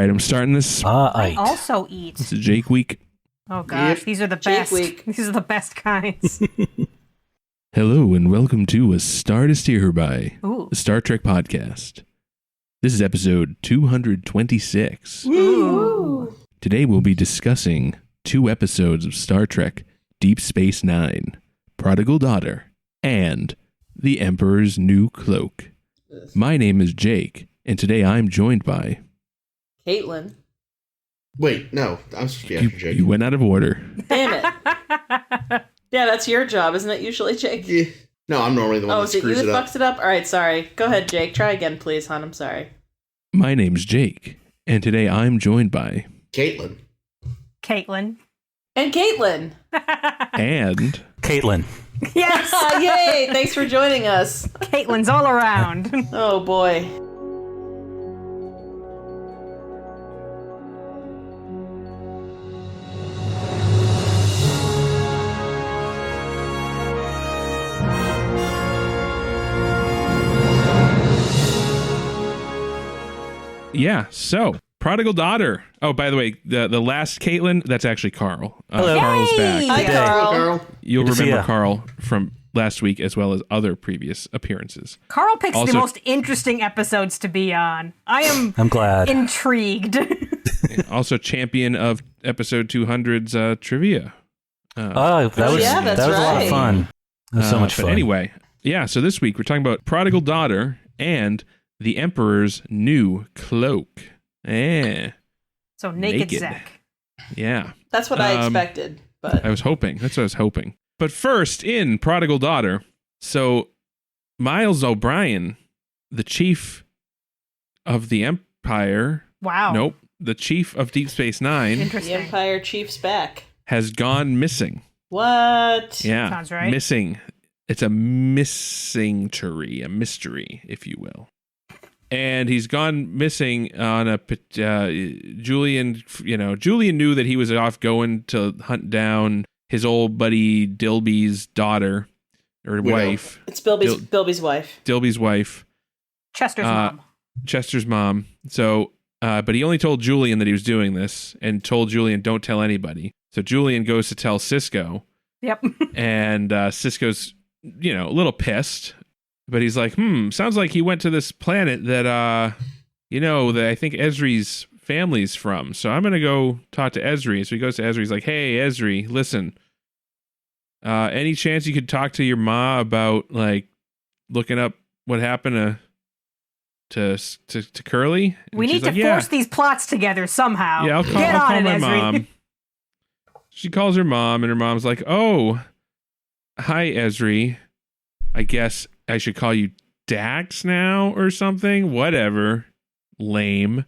right, I'm starting this. I also eat. It's a Jake week. Oh gosh, these are the best. Week. These are the best kinds. Hello and welcome to A Star to Steer Her By, Ooh. a Star Trek podcast. This is episode 226. Ooh. Today we'll be discussing 2 episodes of Star Trek Deep Space Nine, Prodigal Daughter, and The Emperor's New Cloak. My name is Jake, and today I'm joined by... Caitlin. Wait, no, I'm supposed to be after Jake. You went out of order. Damn it. Yeah, that's your job, isn't it, usually, Jake? Yeah. No, I'm normally the one that is it you screws that it up. fucks it up? All right, sorry. Go ahead, Jake. Try again, please, hon. I'm sorry. My name's Jake, and today I'm joined by... Caitlin. Caitlin. And Caitlin. And... Caitlin. Yes. Yay! Thanks for joining us. Caitlin's all around. Oh, boy. Yeah, so, Prodigal Daughter. Oh, by the way, the last Caitlin, that's actually Carl. Hello. Carl's back. Hi, Good day. Carl. Carl. You'll Good to see remember ya. Carl from last week as well as other previous appearances. Carl picks Also- the most interesting episodes to be on. I am I'm glad. intrigued. Also champion of episode 200's trivia. Oh, that was yeah, that's a lot right. of fun. It was so much but fun. anyway, yeah, so this week we're talking about Prodigal Daughter and the Emperor's New Cloak. So naked Naked. Zach. Yeah. That's what I expected, but... I was hoping. That's what I was hoping. But first, in Prodigal Daughter, so Miles O'Brien, the chief of the Empire, Wow. nope, the chief of Deep Space Nine, The Interesting. Empire Chief's back. has gone missing. What? Yeah. Sounds right. Missing. It's a mystery, if you will. And he's gone missing on a Julian. Julian knew that he was off going to hunt down his old buddy Dilby's daughter or Widow. wife, It's Bilby's wife. Dilby's wife, Chester's mom. Chester's mom. So, but he only told Julian that he was doing this, and told Julian, "Don't tell anybody." So Julian goes to tell Cisco, Yep. and Cisco's a little pissed. But he's like, sounds like he went to this planet that, that I think Ezri's family's from. So I'm going to go talk to Ezri. So he goes to Ezri. He's like, hey, Ezri, listen, any chance you could talk to your ma about, like, looking up what happened to Curly? And We she's need to like, yeah. force these plots together somehow. Yeah, I'll Get call on my it, Ezri. mom. She calls her mom, and her mom's like, oh, hi, Ezri. I guess I should call you Dax now or something. Whatever. Lame.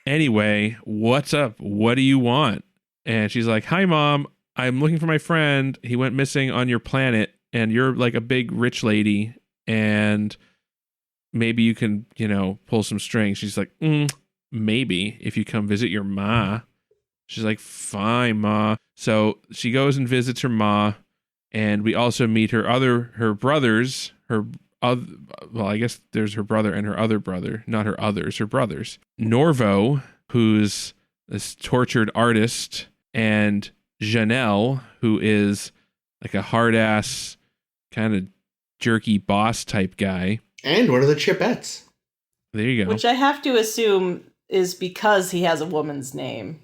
Anyway, what's up? What do you want? And she's like, hi, Mom. I'm looking for my friend. He went missing on your planet, and you're like a big rich lady, and maybe you can, pull some strings. She's like, maybe if you come visit your ma. She's like, fine, Ma. So she goes and visits her ma. And we also meet her brothers, I guess there's her brother and her other brother, not her others, her brothers. Norvo, who's this tortured artist, and Janelle, who is like a hard-ass, kind of jerky boss type guy. And what are the Chipettes? There you go. Which I have to assume is because he has a woman's name.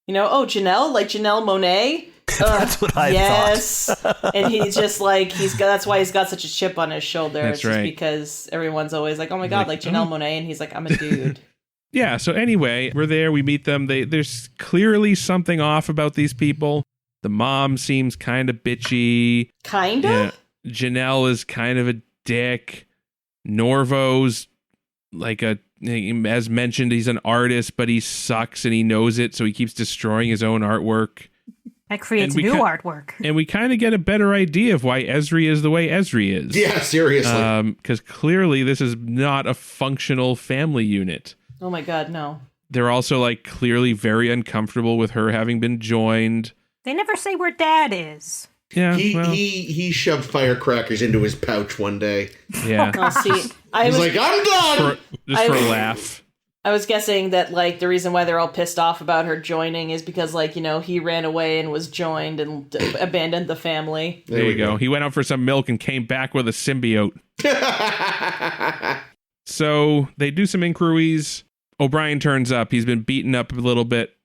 Janelle? Like Janelle Monáe? That's what I thought. And he's just like, that's why he's got such a chip on his shoulder. That's it's just right. because everyone's always like, oh my God, like Janelle Monáe. And he's like, I'm a dude. Yeah, so anyway, we're there, we meet them. There's clearly something off about these people. The mom seems kind of bitchy. Kinda? Yeah, Janelle is kind of a dick. Norvo's like as mentioned, he's an artist, but he sucks and he knows it, so he keeps destroying his own artwork. That creates And we new ca- artwork. And we kind of get a better idea of why Ezri is the way Ezri is. Yeah, seriously. Because clearly this is not a functional family unit. Oh my God, no. They're also like clearly very uncomfortable with her having been joined. They never say where Dad is. Yeah, He shoved firecrackers into his pouch one day. yeah. Oh, see, I He's was like, I'm done! For a laugh. I was guessing that, like, the reason why they're all pissed off about her joining is because, like, he ran away and was joined and abandoned the family. There you go. He went out for some milk and came back with a symbiote. So they do some inquiries. O'Brien turns up. He's been beaten up a little bit.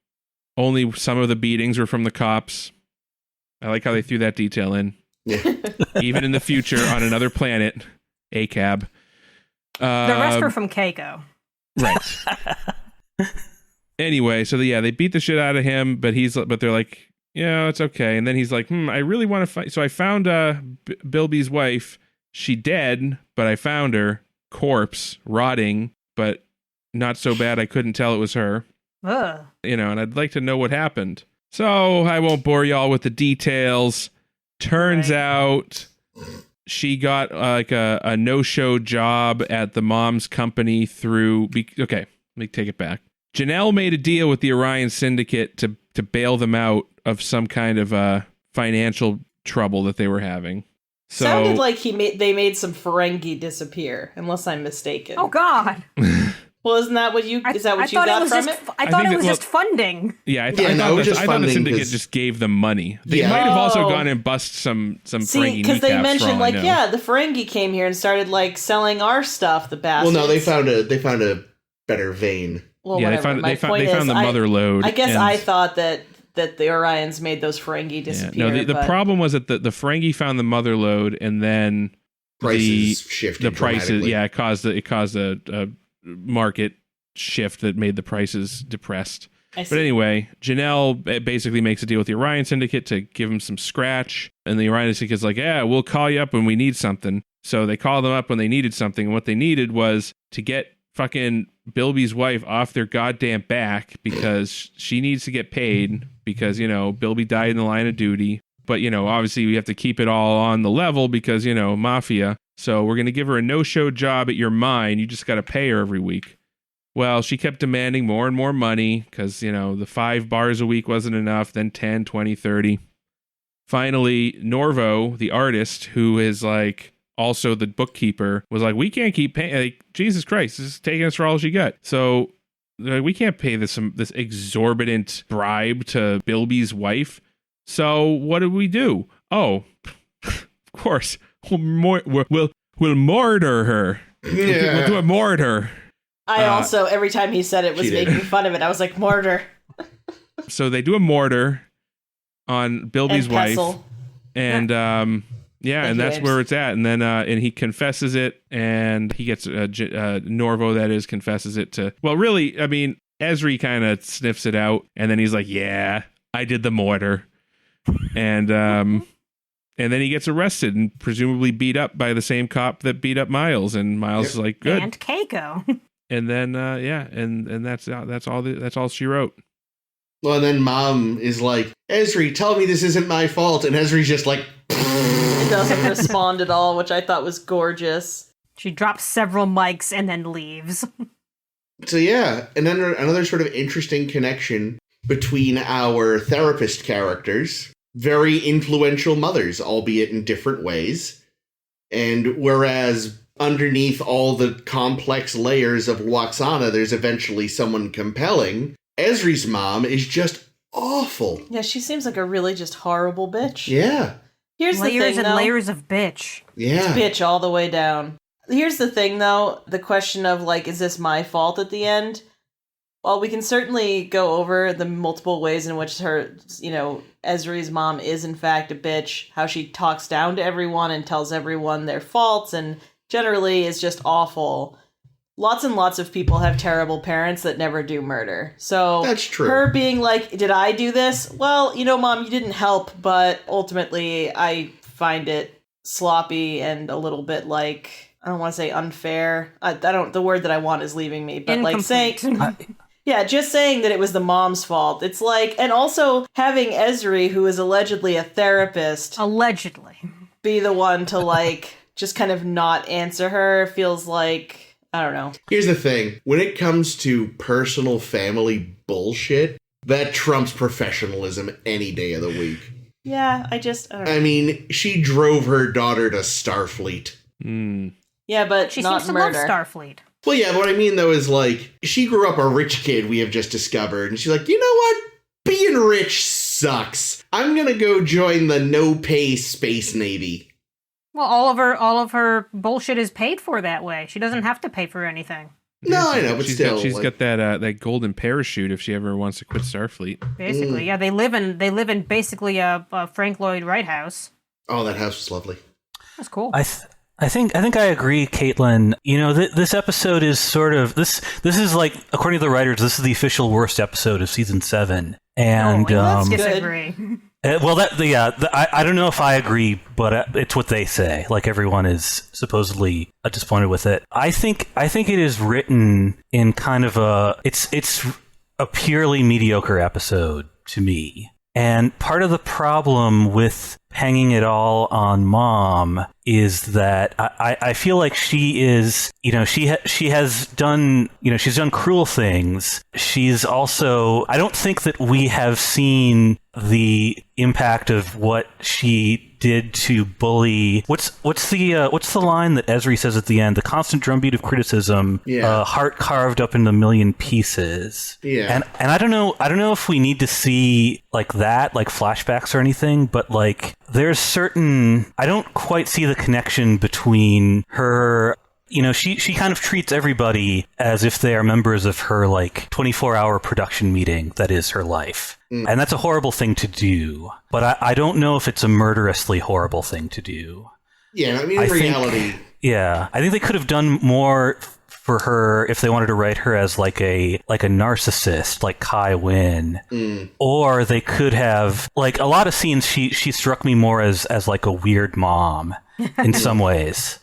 Only some of the beatings were from the cops. I like how they threw that detail in. Yeah. Even in the future, on another planet, ACAB. The rest are from Keiko. Right. Anyway, so they beat the shit out of him, but they're like, yeah, it's okay. And then he's like, I really want to fight. So I found Bilby's wife. She dead, but I found her corpse, rotting, but not so bad I couldn't tell it was her. Ugh. And I'd like to know what happened. So I won't bore y'all with the details. Turns out she got like a no-show job at the mom's company okay, let me take it back. Janelle made a deal with the Orion Syndicate to bail them out of some kind of financial trouble that they were having. So, sounded like they made some Ferengi disappear, unless I'm mistaken. Oh God! Well, isn't that what you got from it? I thought it was just funding. Yeah, I thought the Syndicate just gave them money. They might have also gone and bust some Ferengi because they mentioned the Ferengi came here and started like selling our stuff. The bastards. Well, no, they found a better vein. Well, yeah, whatever. they found the mother lode. I guess I thought that the Orions made those Ferengi disappear. No, the problem was that the Ferengi found the mother lode, and then prices shifted. The prices, it caused a market shift that made the prices depressed. But anyway, Janelle basically makes a deal with the Orion Syndicate to give him some scratch, and the Orion Syndicate's like, yeah, we'll call you up when we need something. So they called them up when they needed something, and what they needed was to get fucking Bilby's wife off their goddamn back because she needs to get paid because, Bilby died in the line of duty. But, obviously we have to keep it all on the level because, mafia. So we're going to give her a no-show job at your mine. You just got to pay her every week. Well, she kept demanding more and more money because, the 5 bars a week wasn't enough, then 10, 20, 30. Finally, Norvo, the artist, who is like also the bookkeeper, was like, we can't keep paying. Like, Jesus Christ, this is taking us for all she got. So we can't pay this exorbitant bribe to Bilby's wife. So what do we do? Oh, of course, we'll murder her. Yeah. We'll do a murder. I also, every time he said it, was making fun of it. I was like, mortar. So they do a mortar on Bilby's wife. And, and that's where it's at. And then and he confesses it, and he gets Norvo, that is, confesses it to. Well, really, I mean, Ezri kind of sniffs it out, and then he's like, "Yeah, I did the mortar," and then he gets arrested and presumably beat up by the same cop that beat up Miles, and Miles is like, "Good." And Keiko. And then and that's all she wrote. Well, and then Mom is like, Ezri, tell me this isn't my fault. And Ezri's just like... It doesn't respond at all, which I thought was gorgeous. She drops several mics and then leaves. So yeah, and then another sort of interesting connection between our therapist characters. Very influential mothers, albeit in different ways. And whereas underneath all the complex layers of Lwaxana, there's eventually someone compelling, Ezri's mom is just awful. Yeah, she seems like a really just horrible bitch. Yeah. Here's layers the thing, and layers of bitch. Yeah. It's bitch all the way down. Here's the thing, though. The question of, like, is this my fault at the end? Well, we can certainly go over the multiple ways in which her, Ezri's mom is, in fact, a bitch. How she talks down to everyone and tells everyone their faults and generally is just awful. Lots and lots of people have terrible parents that never do murder. So that's true. Her being like, did I do this? Well, Mom, you didn't help, but ultimately I find it sloppy and a little bit like, I don't want to say unfair. The word that I want is leaving me, but incomplete. Like saying, yeah, just saying that it was the mom's fault. It's like, and also having Ezri, who is allegedly a therapist, be the one to like, just kind of not answer her feels like, I don't know. Here's the thing. When it comes to personal family bullshit, that trumps professionalism any day of the week. Yeah, I don't know. I mean, she drove her daughter to Starfleet. Mm. Yeah, but she not seems to murder. love Starfleet. Well, yeah, but what I mean, though, is, like, she grew up a rich kid, we have just discovered, and she's like, you know what? Being rich sucks. I'm gonna go join the no-pay Space Navy. Well, all of her bullshit is paid for that way. She doesn't have to pay for anything. No, I know, but still. She's got that golden parachute if she ever wants to quit Starfleet. Basically, yeah, they live in basically a Frank Lloyd Wright house. Oh, that house was lovely. That's cool. I think I agree, Caitlin. You know, this episode is sort of this is like, according to the writers, this is the official worst episode of season 7. And let's disagree. I don't know if I agree, but it's what they say. Like, everyone is supposedly disappointed with it. I think it is written in kind of it's a purely mediocre episode to me. And part of the problem with hanging it all on Mom is that I feel like she is, you know, she has done, you know, she's done cruel things. She's also, I don't think that we have seen the impact of what she did to bully. What's the line that Ezri says at the end? The constant drumbeat of criticism, heart carved up into a million pieces. Yeah. And I don't know if we need to see like that, like flashbacks or anything, but like there's certain, I don't quite see the connection between her. You know, she kind of treats everybody as if they are members of her, like, 24-hour production meeting that is her life. And that's a horrible thing to do. But I don't know if it's a murderously horrible thing to do. Yeah, I mean, in reality... I think they could have done more for her if they wanted to write her as, like a narcissist, like Kai Wynn. Or they could have... Like, a lot of scenes, she struck me more as like, a weird mom in some ways.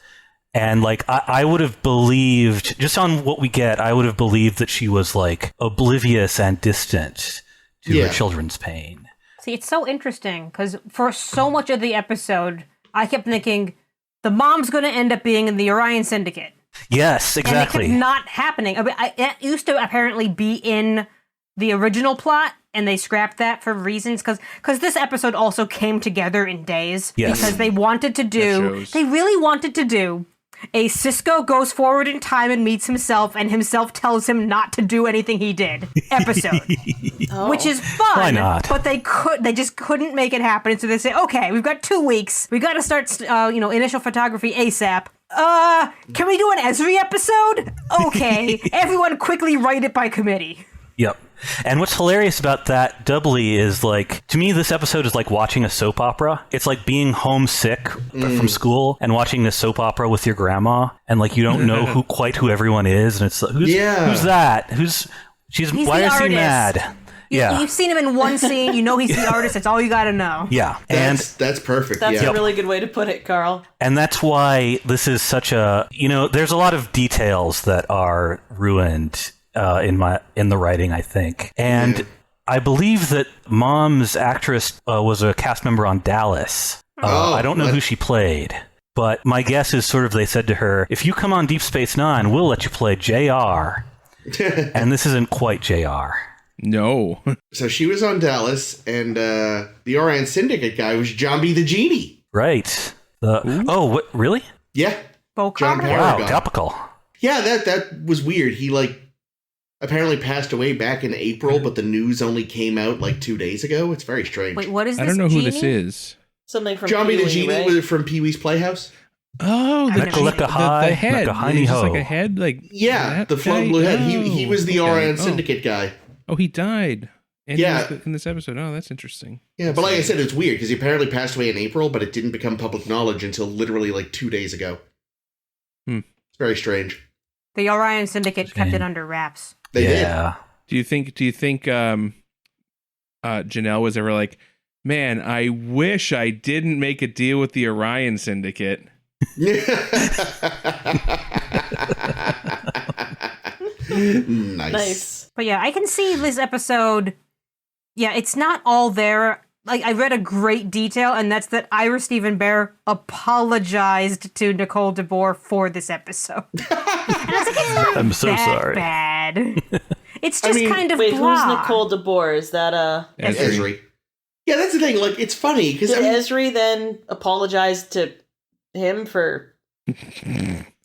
And, like, I would have believed, just on what we get, I would have believed that she was, like, oblivious and distant to her children's pain. See, it's so interesting, because for so much of the episode, I kept thinking, the mom's going to end up being in the Orion Syndicate. Yes, exactly. And it kept not happening. I mean, it used to apparently be in the original plot, and they scrapped that for reasons, because this episode also came together in days. Yes. Because they really wanted to do a Cisco goes forward in time and meets himself, and himself tells him not to do anything he did episode. Which is fun. Why not? But they just couldn't make it happen. So they say, okay, we've got 2 weeks. We got to start, initial photography ASAP. Can we do an Ezri episode? Okay. Everyone quickly write it by committee. Yep. And what's hilarious about that doubly is, like, to me, this episode is like watching a soap opera. It's like being homesick from school and watching this soap opera with your grandma, and, like, you don't know who everyone is, and it's like, who's that? Why is he mad? You've seen him in one scene. You know he's the artist. That's all you got to know. Yeah. That's perfect. That's a really good way to put it, Carl. And that's why this is such a, there's a lot of details that are ruined in the writing, I think. And I believe that Mom's actress was a cast member on Dallas. I don't know who she played, but my guess is sort of they said to her, if you come on Deep Space Nine, we'll let you play JR. And this isn't quite JR. No. So she was on Dallas, and the Orion Syndicate guy was John B. the Genie. Right. What? Really? Yeah. John Wow, topical. Yeah, that was weird. He, like, apparently passed away back in April, but the news only came out like 2 days ago. It's very strange. Wait, what is this? I don't know who Genie? this is. Something from John B. the Pee-wee, Genie right? was from Pee-wee's Playhouse. Oh, the head. He's just like a head, like the floating blue head. He was the Orion Oh. Syndicate guy. Oh, he died. And Yeah. he was in this episode. Oh, that's interesting. Yeah, but like I said, it's weird because he apparently passed away in April, but it didn't become public knowledge until literally like 2 days ago. It's very strange. The Orion Syndicate kept it under wraps. They did. Do you think Janelle was ever like, man, I wish I didn't make a deal with the Orion Syndicate? Nice. But yeah, I can see this episode. Yeah, it's not all there. Like, I read a great detail, and that's that Ira Stephen Bear apologized to Nicole DeBoer for this episode. And I was like, it's not I'm so sorry. bad. It's just kind of Wait, blah. who's Nicole DeBoer? Is that Ezri. Yeah, that's the thing. Like, it's funny because Did Ezri then apologize to him for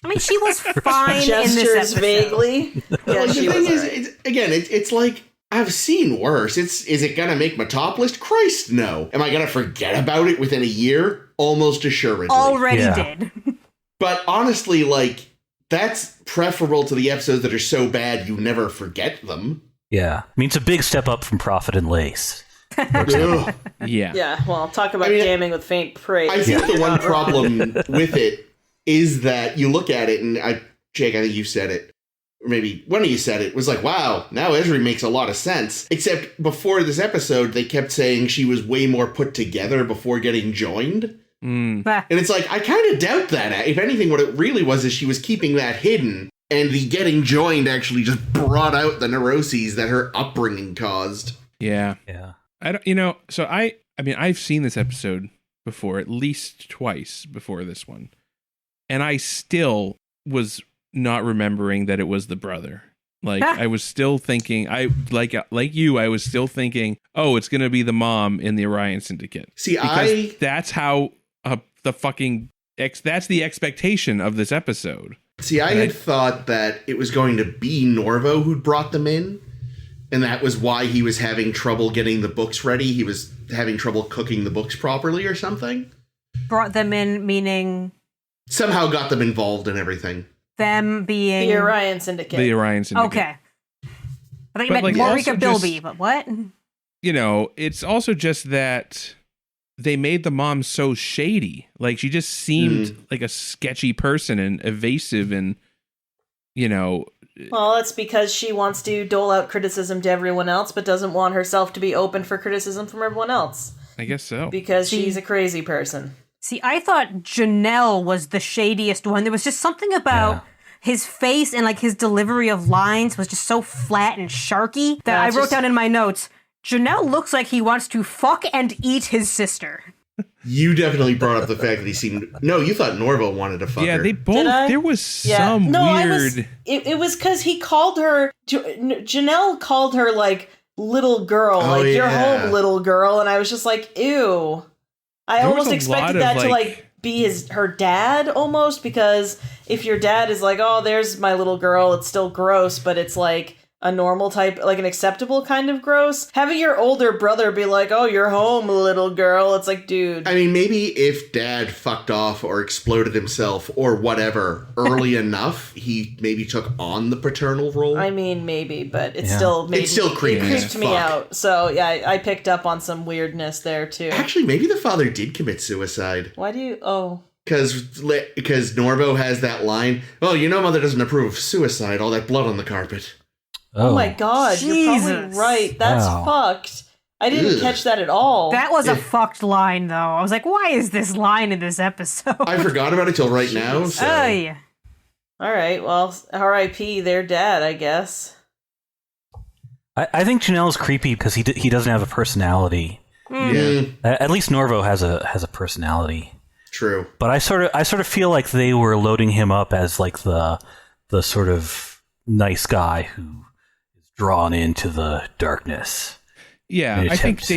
I mean, she was fine in this Gestures episode. vaguely. Yeah, Like, she the thing was is, alright. it's like, I've seen worse. Is it gonna make my top list? Christ, no. Am I gonna forget about it within a year? Almost assuredly. Already Yeah. did. But honestly, like, that's preferable to the episodes that are so bad you never forget them. Yeah. I mean, it's a big step up from Prophet and Lace. Ugh. Yeah. Yeah, well, talk about I mean, damning with faint praise. I think the one problem with it is that you look at it, and Jake, I think you said it, or maybe one of you said it, was like, wow, now Ezri makes a lot of sense. Except before this episode, they kept saying she was way more put together before getting joined. Mm. And it's like, I kind of doubt that. If anything, what it really was is she was keeping that hidden, and the getting joined actually just brought out the neuroses that her upbringing caused. Yeah. Yeah. I don't, so I mean, I've seen this episode before, at least twice before this one. And I still was not remembering that it was the brother. Like, I was still thinking, like you, I was still thinking, oh, it's going to be the mom in the Orion Syndicate. See, Because that's how that's the expectation of this episode. I had thought that it was going to be Norvo who'd brought them in, and that was why he was having trouble getting the books ready. He was having trouble cooking the books properly or something. Brought them in, meaning Somehow got them involved in everything. them being... The Orion Syndicate. The Orion Syndicate. Okay. I think you But, meant like, Marika also Bilby, just- but what? You know, it's also just that they made the mom so shady. Like, she just seemed like a sketchy person and evasive and, you know... Well, that's because she wants to dole out criticism to everyone else, but doesn't want herself to be open for criticism from everyone else. I guess so. Because she's a crazy person. See, I thought Janelle was the shadiest one. There was just something about his face and like his delivery of lines was just so flat and sharky that I wrote down in my notes, Janelle looks like he wants to fuck and eat his sister. You definitely brought up the fact that he seemed... No, you thought Norvo wanted to fuck her. They both... Did I? There was some weird... It was because he called her... Janelle called her, like, little girl. You're home, little girl. And I was just like, ew. I There was almost a expected lot that of, to, like, be her dad, almost. Because if your dad is like, oh, there's my little girl, it's still gross, but it's, like... a normal type, like an acceptable kind of gross. Having your older brother be like, oh, you're home, little girl. It's like, dude. I mean, maybe if Dad fucked off or exploded himself or whatever early enough, he maybe took on the paternal role. I mean, maybe, but it Yeah. still made It's still creepy It as creeped me fuck. out. So yeah, I picked up on some weirdness there too. Actually, maybe the father did commit suicide. Why do you? Oh, Because Norvo has that line, oh, you know Mother doesn't approve of suicide, all that blood on the carpet. oh my God, you're probably Jesus. right. That's Wow. fucked. I didn't Ugh. catch that at all. That was a Yeah. fucked line, though. I was like, why is this line in this episode? I forgot about it till right now, so... Ay. All right. Well, R.I.P. their dad, I guess. I think Janelle's creepy because he doesn't have a personality. Yeah, At least Norvo has a personality. true. But I sort of feel like they were loading him up as like the sort of nice guy who is drawn into the darkness. Yeah, An I think attempt.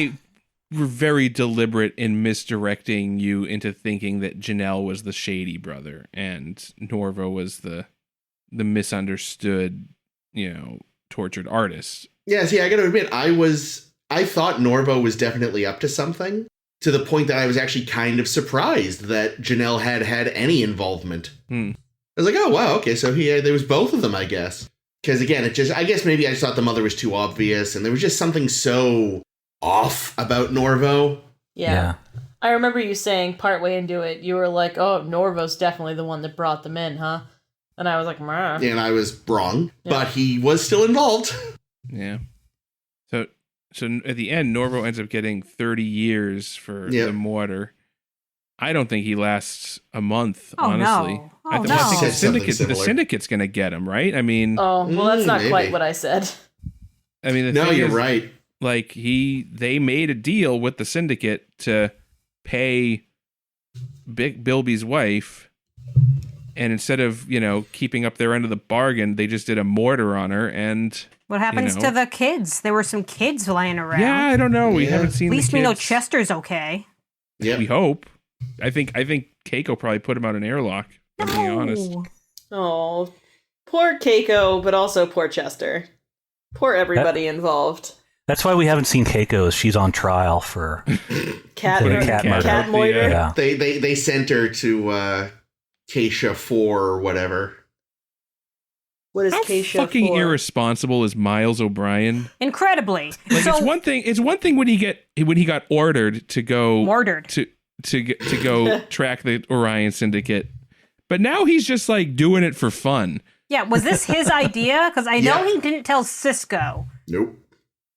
they were very deliberate in misdirecting you into thinking that Janelle was the shady brother and Norvo was the misunderstood, tortured artist. Yeah, see, I gotta admit, I thought Norvo was definitely up to something, to the point that I was actually kind of surprised that Janelle had any involvement. I was like, oh, wow, okay, so there was both of them, I guess. Because again, I guess maybe I just thought the mother was too obvious, and there was just something so off about Norvo. Yeah. I remember you saying partway into it, you were like, oh, Norvo's definitely the one that brought them in, huh? And I was like, meh. And I was wrong, Yeah. but he was still involved. Yeah. So at the end, Norvo ends up getting 30 years for Yeah. the mortar. I don't think he lasts a month, Oh, honestly. no. I Oh, think no. the Said something the similar. syndicate's going to get him, right? I mean, Oh, well, that's not maybe. quite what I said. the No, thing you're is, right. Like they made a deal with the syndicate to pay Bilby's wife, and instead of keeping up their end of the bargain, they just did a mortar on her. And What happens to the kids? There were some kids lying around. yeah, I don't know. We Yeah. haven't seen. At least the we know kids. Chester's okay. Yep. We hope. I think Keiko probably put him out an airlock. If I'm being honest. No. Oh, poor Keiko, but also poor Chester. Poor everybody involved. That's why we haven't seen Keiko. She's on trial for Cat murder. moiter. Yeah. They sent her to Keisha 4 or whatever. What is How Keisha fucking for? irresponsible is Miles O'Brien? Incredibly. Like, so, it's one thing when he got ordered to go Ordered. to go track the Orion Syndicate, but now he's just like doing it for fun. Yeah, was this his idea? Because I know Yeah. he didn't tell Cisco. Nope.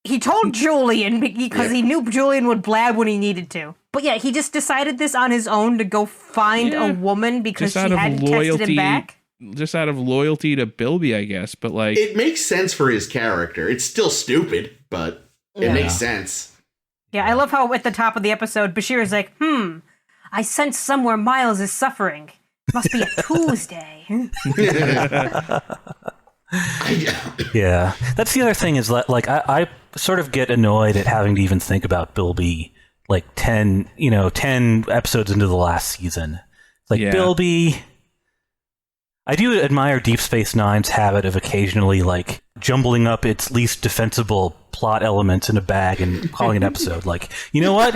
He told Julian because he knew Julian would blab when he needed to. But yeah, he just decided this on his own to go find a woman because Just she out of hadn't texted him back. Just out of loyalty to Bilby, I guess. But like, It makes sense for his character. It's still stupid, but it makes sense. Yeah, I love how at the top of the episode, Bashir is like, I sense somewhere Miles is suffering. Must be a Tuesday. Yeah, that's the other thing is that, like, I sort of get annoyed at having to even think about Bilby like 10 episodes into the last season. Like, Bilby, I do admire Deep Space Nine's habit of occasionally like jumbling up its least defensible plot elements in a bag and calling an episode. Like, you know what?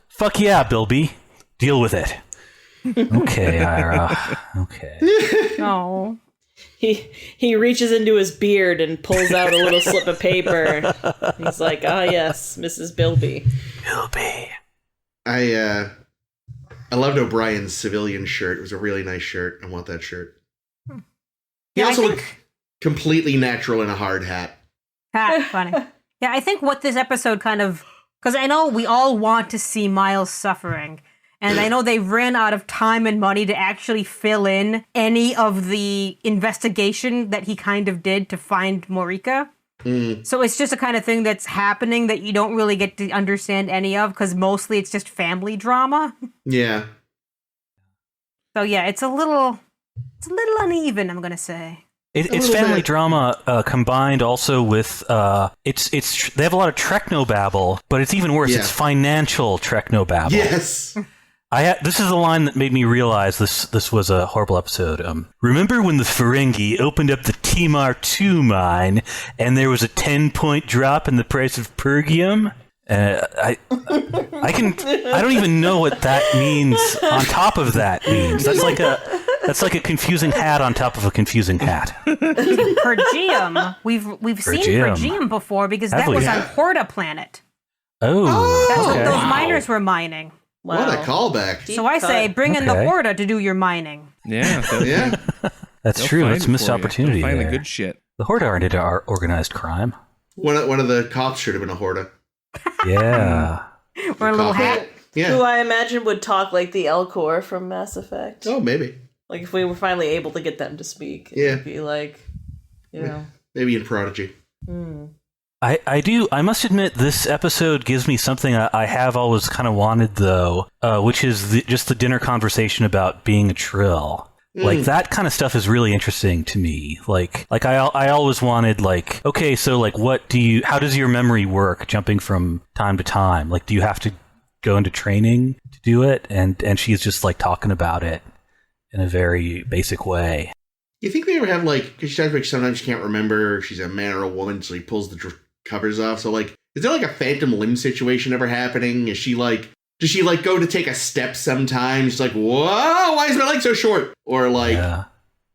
Fuck yeah, Bilby, deal with it. Okay, Ira. Okay. Oh. He reaches into his beard and pulls out a little slip of paper. He's like, ah, yes, Mrs. Bilby. Bilby. I loved O'Brien's civilian shirt. It was a really nice shirt. I want that shirt. He Yeah, also looked completely natural in a hard hat. Funny. Yeah, I think what this episode kind of... Because I know we all want to see Miles suffering. And I know they ran out of time and money to actually fill in any of the investigation that he kind of did to find Morika. So it's just a kind of thing that's happening that you don't really get to understand any of because mostly it's just family drama. Yeah. Oh, So yeah, it's a little uneven, I'm going to say. It's family drama combined also with it's they have a lot of technobabble, but it's even worse. Yeah. It's financial technobabble. Yes. This is the line that made me realize this was a horrible episode. Remember when the Ferengi opened up the Timar 2 mine and there was a 10-point drop in the price of Pergium? I don't even know what that means. On top of that means that's like a confusing hat on top of a confusing hat. Pergium. We've seen Pergium before because that was on Horta Planet. Oh, That's what okay. those miners were mining. Wow. What a callback. So I say, bring in the Horta to do your mining. yeah, Yeah. That's true. It's a missed opportunity. Find the there. good shit. The Horde aren't into our organized crime. One of the cops should have been a Horta. Yeah. Or a little hat. Yeah. Who I imagine would talk like the Elcor from Mass Effect. Oh, maybe. Like if we were finally able to get them to speak. Yeah. It'd be like, you know. Maybe in Prodigy. I must admit, this episode gives me something I have always kind of wanted, though, which is just the dinner conversation about being a Trill. Like, that kind of stuff is really interesting to me. Like I always wanted, like, okay, so, like, how does your memory work jumping from time to time? Like, do you have to go into training to do it? And she's just, like, talking about it in a very basic way. You think they ever have, like, because she says, like, sometimes she can't remember if she's a man or a woman, so he pulls the covers off. So, like, is there, like, a phantom limb situation ever happening? Does she, like, go to take a step sometimes? She's like, whoa, why is my leg so short? Or, like,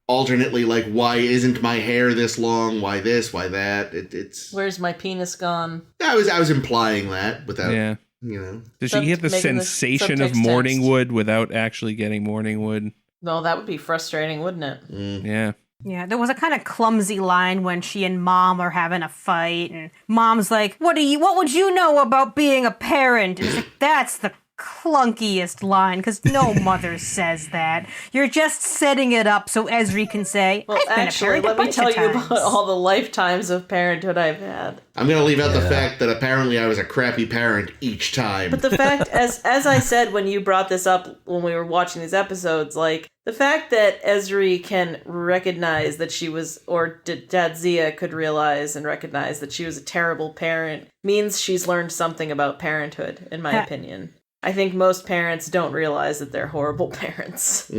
alternately, like, why isn't my hair this long? Why this? Why that? It's... Where's my penis gone? I was implying that without, you know. Does she get the sensation of morning wood without actually getting morning wood? No, that would be frustrating, wouldn't it? Yeah. Yeah, there was a kind of clumsy line when she and Mom are having a fight, and Mom's like, what would you know about being a parent? And it's like, that's the clunkiest line, because no mother says that. You're just setting it up so Ezri can say, Well, I've been actually, a parent let a me bunch tell of you times. about all the lifetimes of parenthood I've had. I'm going to leave out the fact that apparently I was a crappy parent each time. But the fact, as I said when you brought this up when we were watching these episodes, like, the fact that Ezri can recognize that she was, or Jadzia could realize and recognize that she was a terrible parent means she's learned something about parenthood, in my opinion. I think most parents don't realize that they're horrible parents.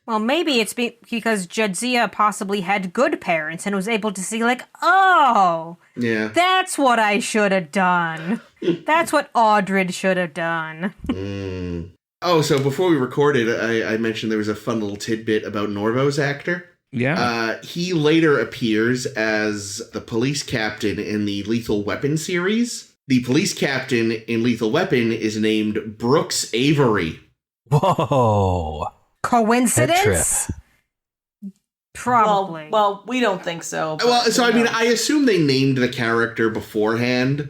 Well, maybe it's because Jadzia possibly had good parents and was able to see, like, oh, Yeah. that's what I should have done. That's what Audred should have done. Oh, so before we recorded, I mentioned there was a fun little tidbit about Norvo's actor. Yeah. He later appears as the police captain in the Lethal Weapon series. The police captain in Lethal Weapon is named Brooks Avery. Whoa. Coincidence? Probably. Well, we don't think so. but Well, so I who mean, knows? I assume they named the character beforehand.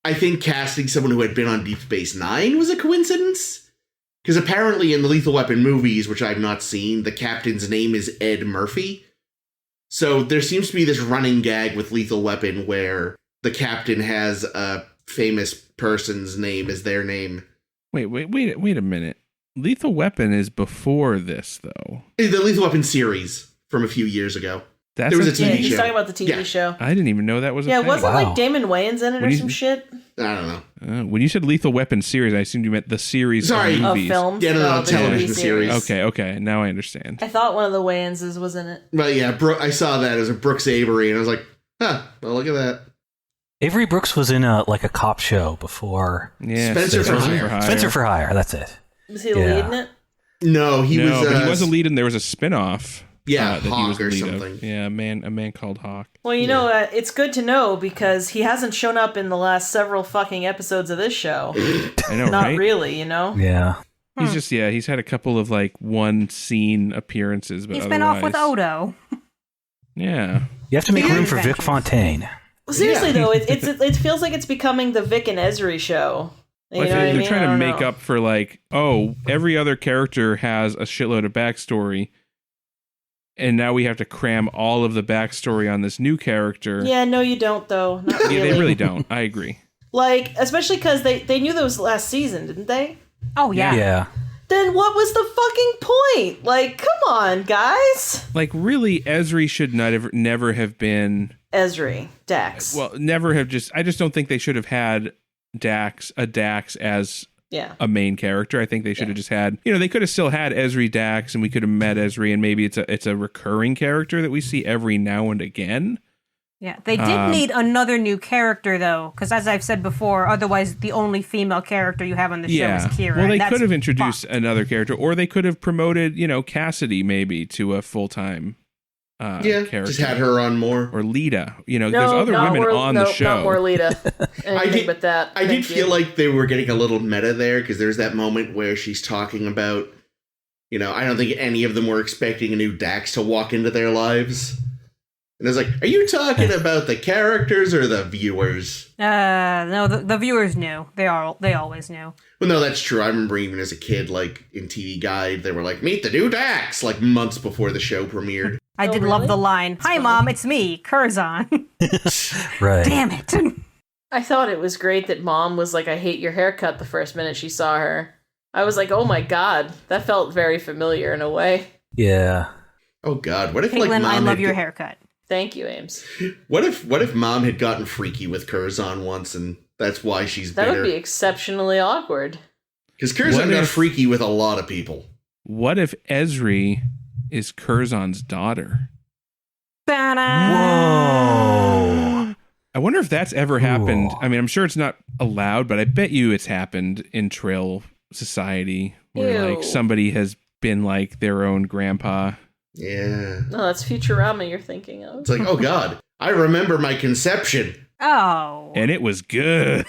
I think casting someone who had been on Deep Space Nine was a coincidence. Because apparently in the Lethal Weapon movies, which I've not seen, the captain's name is Ed Murphy. So there seems to be this running gag with Lethal Weapon where the captain has a famous person's name as their name. Wait a minute. Lethal Weapon is before this, though. The Lethal Weapon series from a few years ago. That's There was a Yeah, TV he's show. talking about the TV Yeah. show. I didn't even know that was a Yeah, thing. wasn't Wow. like Damon Wayans in it or When you- some shit? I don't know. When you said Lethal Weapon series, I assumed you meant the series Sorry. of Of movies. films? Yeah, no, the television TV series. Okay. Now I understand. I thought one of the Wayanses was in it. But yeah, I saw that as a Brooks Avery, and I was like, well, look at that. Avery Brooks was in a cop show before. Yeah, Spencer for Hire. Spencer for Hire, that's it. Was he the Yeah. lead in it? No, he was. but he was a lead, and there was a spin-off. Yeah, that he Hawk was the or lead something. of. Yeah, a man called Hawk. Well, you know, it's good to know because he hasn't shown up in the last several fucking episodes of this show. I know, Not right? really, you know? Yeah. He's had a couple of like one scene appearances, but He's been off with otherwise- Odo. Yeah. You have to make Yeah. room for Vic Adventures. Fontaine. Well, seriously, Yeah. though, it feels like it's becoming the Vic and Ezri show. You Well, know I what I think mean? they're trying I to don't make know. up for like, every other character has a shitload of backstory, and now we have to cram all of the backstory on this new character. Yeah, no, you don't, though. Not really. Yeah, they really don't. I agree. Like, especially because they knew those last season, didn't they? Oh, yeah. Yeah. Then what was the fucking point? Like, come on, guys. Like, really, Ezri should never have been. Ezri, Dax. Well, never have just. I just don't think they should have had Dax as yeah. a main character. I think they should have just had. They could have still had Ezri Dax, and we could have met Ezri, and maybe it's a recurring character that we see every now and again. Yeah, they did need another new character, though, because as I've said before, otherwise the only female character you have on the show is Kira. Well, they and that's could have introduced fucked. another character, or they could have promoted, Cassidy maybe to a full-time character. Just had her on more. Or Lita. No, there's other not women more, on no, the show. Not more Lita. Anything but that. I did Thank you. feel like they were getting a little meta there because there's that moment where she's talking about, I don't think any of them were expecting a new Dax to walk into their lives. And I was like, are you talking about the characters or the viewers? No, the viewers knew. They always knew. Well, no, that's true. I remember even as a kid, like in TV Guide, they were like, meet the new Dax, like months before the show premiered. I Oh, did really? love the line, "Hi, funny. Mom, it's me, Curzon." Right. Damn it. I thought it was great that Mom was like, I hate your haircut the first minute she saw her. I was like, oh my god, that felt very familiar in a way. Yeah. Oh God, what if like Caitlin, Mom I love had your haircut. Thank you, Ames. What if Mom had gotten freaky with Curzon once, and that's why she's That bitter? would be exceptionally awkward. Because Curzon What got if- freaky with a lot of people. What if Ezri is Curzon's daughter? Ta-da! Whoa. I wonder if that's ever happened. Ooh. I mean, I'm sure it's not allowed, but I bet you it's happened in Trail Society where Ew. like somebody has been like their own grandpa. Yeah. No, that's Futurama you're thinking of. It's like, oh God, I remember my conception. Oh. And it was good.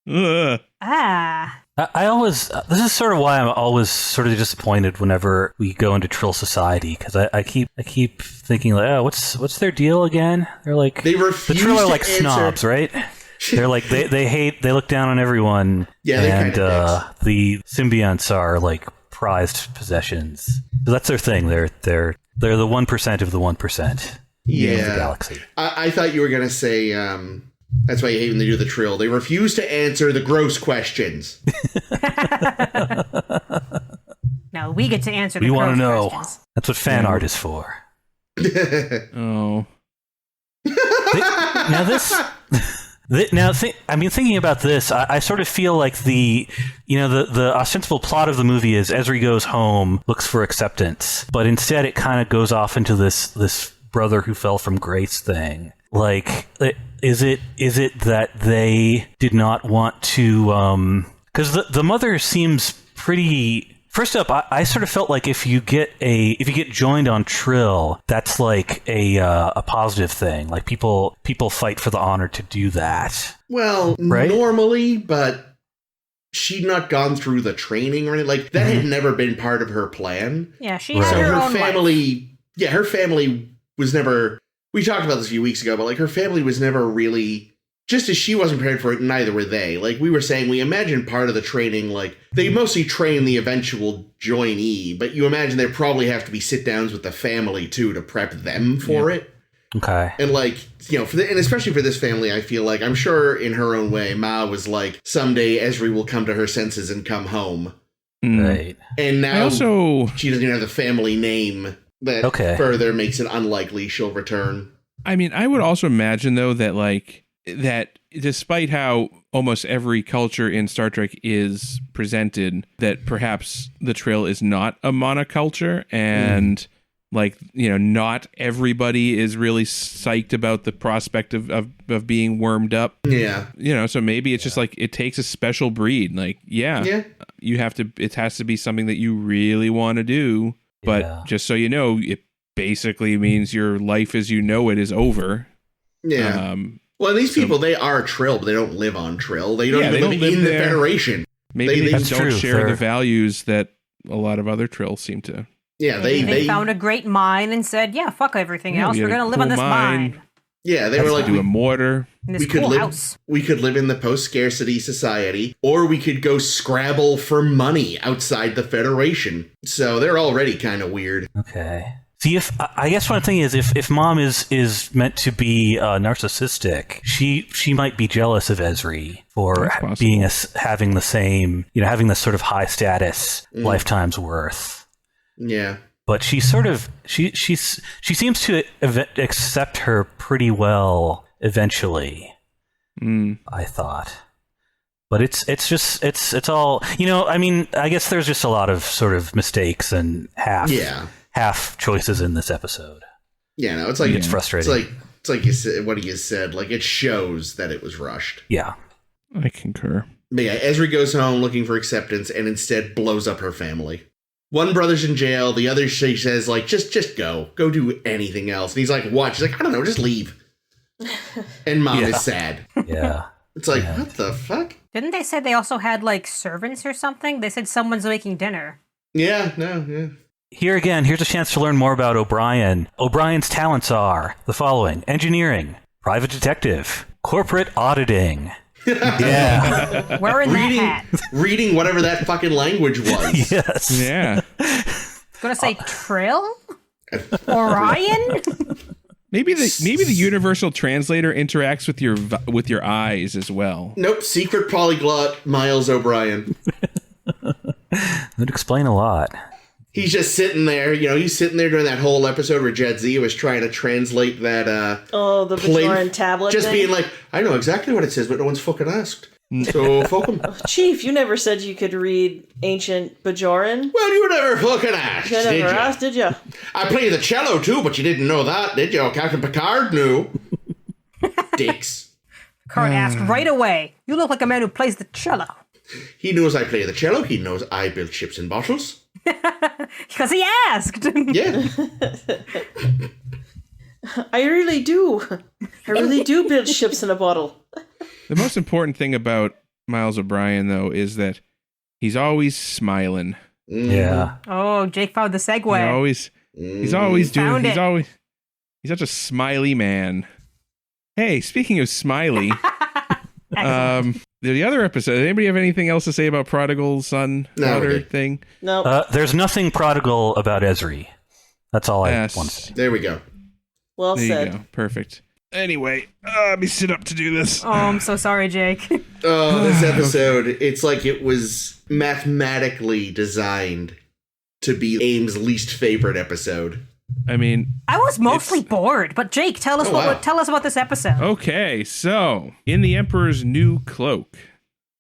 Ugh. Ah. I always, this is sort of why I'm always sort of disappointed whenever we go into Trill Society, because I keep thinking like, oh, what's their deal again? They're like, They the refuse Trill are to like answer. snobs, right? They're like, they look down on everyone. Yeah, they're and kinda dicks. the symbionts are like prized possessions. So that's their thing. They're the 1% of the 1% of the Yeah. galaxy. I thought you were going to say, that's why you hate when they do the Trill. They refuse to answer the gross questions. No, we get to answer the We want to gross know. questions. That's what fan art is for. Oh. Now this Thinking about this, I sort of feel like the ostensible plot of the movie is Ezri goes home, looks for acceptance, but instead it kind of goes off into this brother who fell from grace thing. Like, is it that they did not want to? Because the mother seems pretty. First up, I sort of felt like if you get joined on Trill, that's like a positive thing. Like people fight for the honor to do that. Well, right? Normally, but she'd not gone through the training or anything. Like that had never been part of her plan. Yeah, she had her own family. life. Yeah, her family was never. We talked about this a few weeks ago, but like her family was never really. Just as she wasn't prepared for it, neither were they. Like we were saying, we imagine part of the training, like they mostly train the eventual joinee, but you imagine there probably have to be sit downs with the family too to prep them for it. Okay. And like, and especially for this family, I feel like I'm sure in her own way, Ma was like, someday Ezri will come to her senses and come home. Right. And now she doesn't even have the family name that further makes it unlikely she'll return. I mean, I would also imagine though that despite how almost every culture in Star Trek is presented, that perhaps the Trill is not a monoculture, and not everybody is really psyched about the prospect of being wormed up. Yeah. So maybe it's just like it takes a special breed. Like, you have to, it has to be something that you really want to do. But just so you know, it basically means your life as you know it is over. Yeah. Well, these people, they are Trill, but they don't live on Trill. They don't even live in the Federation. Maybe they don't share the values that a lot of other Trill seem to. Yeah, they found a great mine and said, "Yeah, fuck everything else. We're going to live on this mine." Yeah, they were like, do a mortar. We could live in the post-scarcity society, or we could go scrabble for money outside the Federation. So they're already kind of weird. Okay. See, I guess one thing is if Mom is meant to be narcissistic, she might be jealous of Ezri for being having the same, having this sort of high status, lifetime's worth. Yeah. But she sort of she seems to accept her pretty well eventually. I thought. But it's all, I mean, I guess there's just a lot of sort of mistakes and half choices in this episode. Yeah, no, it's like it's frustrating. It's like you said, what you said. Like it shows that it was rushed. Yeah, I concur. But yeah, Ezri goes home looking for acceptance and instead blows up her family. One brother's in jail. The other, she says, like, just go do anything else. And he's like, what? She's like, I don't know, just leave. And Mom is sad. Yeah, it's like, what the fuck? Didn't they say they also had like servants or something? They said someone's making dinner. Yeah, no, yeah. Here's a chance to learn more about O'Brien. O'Brien's talents are the following: engineering, private detective, corporate auditing. Yeah. Wearing that hat. Reading whatever that fucking language was. Yes. Yeah. Gonna say Trill? Orion? Maybe the universal translator interacts with your eyes as well. Nope, secret polyglot Miles O'Brien. That'd explain a lot. He's just sitting there, he's sitting there during that whole episode where Jadzia was trying to translate that, the Bajoran tablet just thing? Being like, I know exactly what it says, but no one's fucking asked. So, fuck him. Chief, you never said you could read ancient Bajoran? Well, you never fucking asked, did you? I play the cello, too, but you didn't know that, did you? Captain Picard knew. Dicks. Picard asked right away, you look like a man who plays the cello. He knows I play the cello. He knows I build ships in bottles. Because he asked. Yeah. I really do. I really do build ships in a bottle. The most important thing about Miles O'Brien, though, is that he's always smiling. Yeah. Oh, Jake found the segue. He's such a smiley man. Hey, speaking of smiley, the other episode, anybody have anything else to say about prodigal son daughter thing? No. There's nothing prodigal about Ezri. That's all I want to say. There we go. Well there said. You go. Perfect. Anyway, let me sit up to do this. Oh, I'm so sorry, Jake. This episode, it's like it was mathematically designed to be Aim's least favorite episode. I mean, I was mostly bored, but Jake, tell us tell us about this episode. Okay, so in the Emperor's New Cloak,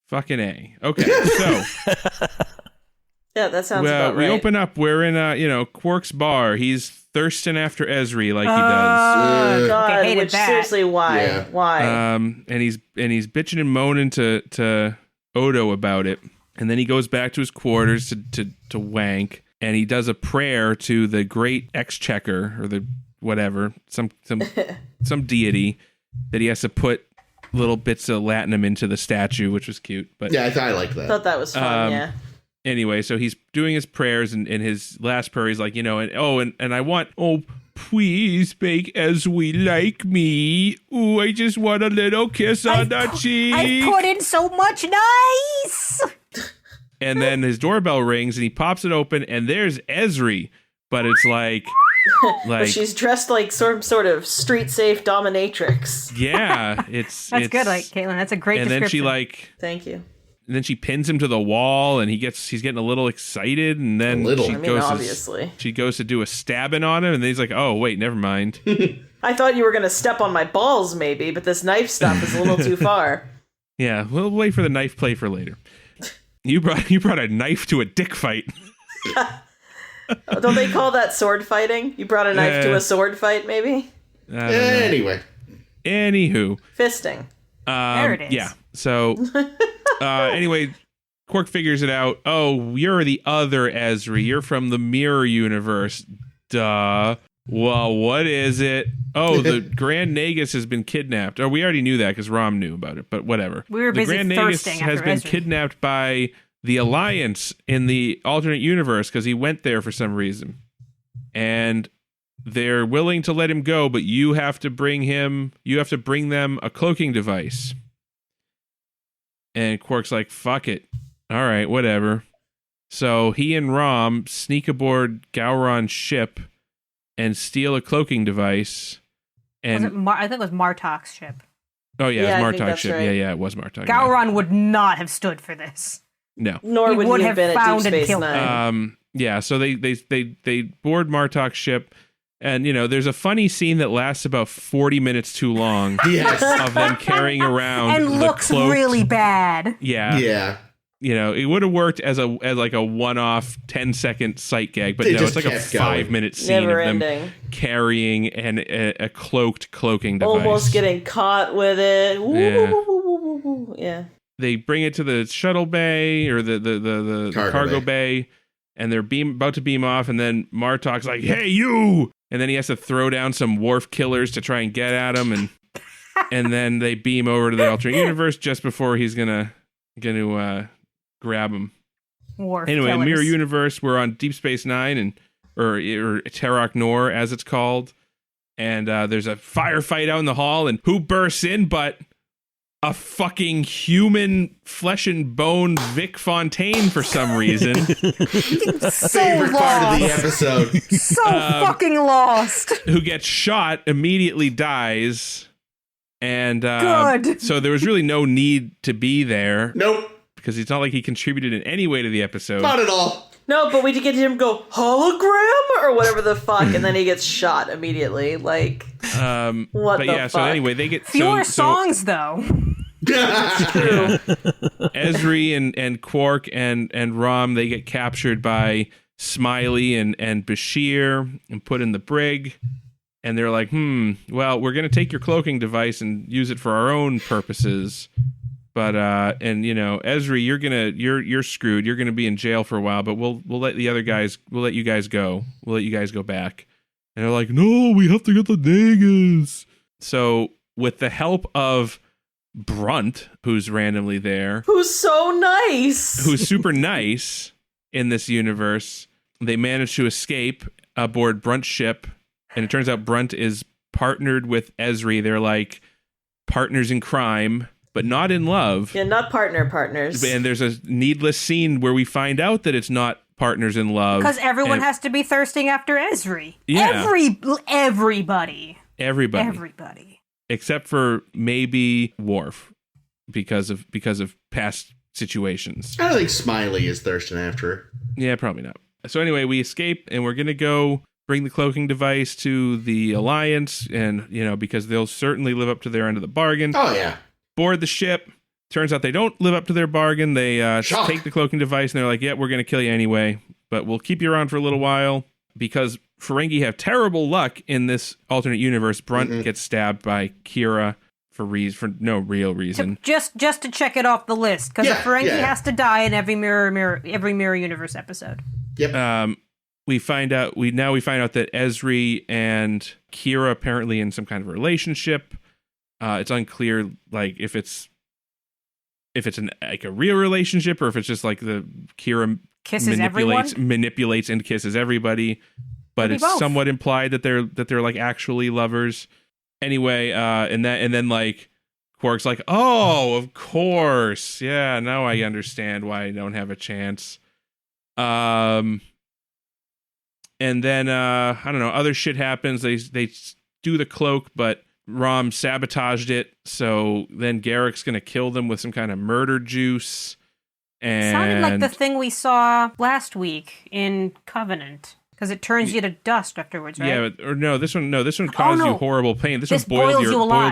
fucking A. Okay, so Yeah, that sounds about right. we open up. We're in Quark's bar. He's thirsting after Ezri like he does. God, I hated which that. seriously, why? Yeah. Why? And he's bitching and moaning to Odo about it, and then he goes back to his quarters to wank, and he does a prayer to the great exchequer or the whatever, some deity that he has to put little bits of latinum into the statue, which was cute. But Yeah, I liked I that. thought that was fun. Yeah. anyway, so he's doing his prayers, and in his last prayer, he's like, and I want, please make Ezri like me. Ooh, I just want a little kiss on the cheek. I've put in so much nice. And then his doorbell rings, and he pops it open, and there's Ezri, but it's like But she's dressed like some sort of street safe dominatrix. yeah, That's good, like Caitlin. That's a great and description. then she Thank you. and then she pins him to the wall, and he's getting a little excited, and then Obviously. she goes to do a stabbing on him, and then he's like, oh wait, never mind. I thought you were gonna step on my balls, maybe, but this knife stuff is a little too far. Yeah, we'll wait for the knife play for later. You brought a knife to a dick fight. Don't they call that sword fighting? You brought a knife to a sword fight, maybe? Anyway. Anywho. Fisting. There it is. Yeah. So, anyway, Quark figures it out. Oh, you're the other Ezri. You're from the mirror universe. Duh. Well, what is it? Oh, the Grand Nagus has been kidnapped. Oh, we already knew that because Rom knew about it, but whatever. We were busy the Grand thirsting Nagus has after been Ezri. kidnapped by the Alliance in the alternate universe because he went there for some reason. And they're willing to let him go, but you have to bring them a cloaking device. And Quark's like, fuck it. All right, whatever. So he and Rom sneak aboard Gowron's ship and steal a cloaking device. And I think it was Martok's ship. oh yeah, Yeah, I it was think Martok's that's ship. right. Yeah, it was Martok. Gowron would not have stood for this. No. Nor He would would he have have been at found Deep and Space killed Nine. Yeah, so they board Martok's ship, and there's a funny scene that lasts about 40 minutes too long Yes. of them carrying around And the looks cloaked- really bad. Yeah. Yeah. It would have worked as like a one-off 10-second sight gag, but They no, just it's like a kept going. 5-minute scene Never of them ending. carrying a cloaked cloaking device. Almost getting caught with it. Yeah. Yeah. They bring it to the shuttle bay or the cargo bay, and they're about to beam off, and then Martok's like, "Hey, you!" And then he has to throw down some Worf killers to try and get at him, and then they beam over to the alternate universe just before he's gonna grab him. Worf Anyway, killers. Mirror Universe, we're on Deep Space Nine or Terok Nor as it's called, and there's a firefight out in the hall, and who bursts in but a fucking human flesh and bone Vic Fontaine for some reason. Favorite part of the episode. So fucking lost. Who gets shot, immediately dies, and Good. so there was really no need to be there Nope. because it's not like he contributed in any way to the episode. Not at all. No, but we did get him go hologram or whatever the fuck, and then he gets shot immediately. Like, what But the yeah, fuck? so anyway, they get Fewer so songs, though. Yeah. Ezri and Quark and Rom, they get captured by Smiley and Bashir and put in the brig. And they're like, well, we're going to take your cloaking device and use it for our own purposes. But Ezri, you're screwed. You're gonna be in jail for a while. But we'll let the other guys. We'll let you guys go. We'll let you guys go back. And they're like, no, we have to get the Nagus. So with the help of Brunt, who's randomly there, Who's so nice. who's super nice in this universe, they manage to escape aboard Brunt's ship. And it turns out Brunt is partnered with Ezri. They're like partners in crime, but not in love. Yeah, not partners. And there's a needless scene where we find out that it's not partners in love. Because everyone And has to be thirsting after Ezri. Yeah. Everybody. Everybody. Except for maybe Worf because of past situations. I don't think Smiley is thirsting after her. Yeah, probably not. So anyway, we escape and we're going to go bring the cloaking device to the Alliance, and, because they'll certainly live up to their end of the bargain. Oh, yeah. Board the ship. Turns out they don't live up to their bargain. They Shock. take the cloaking device, and they're like, yeah, we're going to kill you anyway, but we'll keep you around for a little while. Because Ferengi have terrible luck in this alternate universe, Brunt gets stabbed by Kira for no real reason. Just to check it off the list, because a Ferengi has to die in every mirror universe episode. Yep. We find out that Ezri and Kira apparently in some kind of relationship. It's unclear, like, if it's a real relationship or if it's just like the Kira Kisses manipulates and kisses everybody, but Maybe it's both. somewhat implied that they're like actually lovers. Anyway, and then like Quark's like, oh, of course, yeah, now I understand why I don't have a chance. And then I don't know, other shit happens. They do the cloak, but Rom sabotaged it, so then Garrick's gonna kill them with some kind of murder juice. And Sounded like the thing we saw last week in Covenant, because it turns you to dust afterwards, right? Yeah, this one caused you horrible pain. This one boiled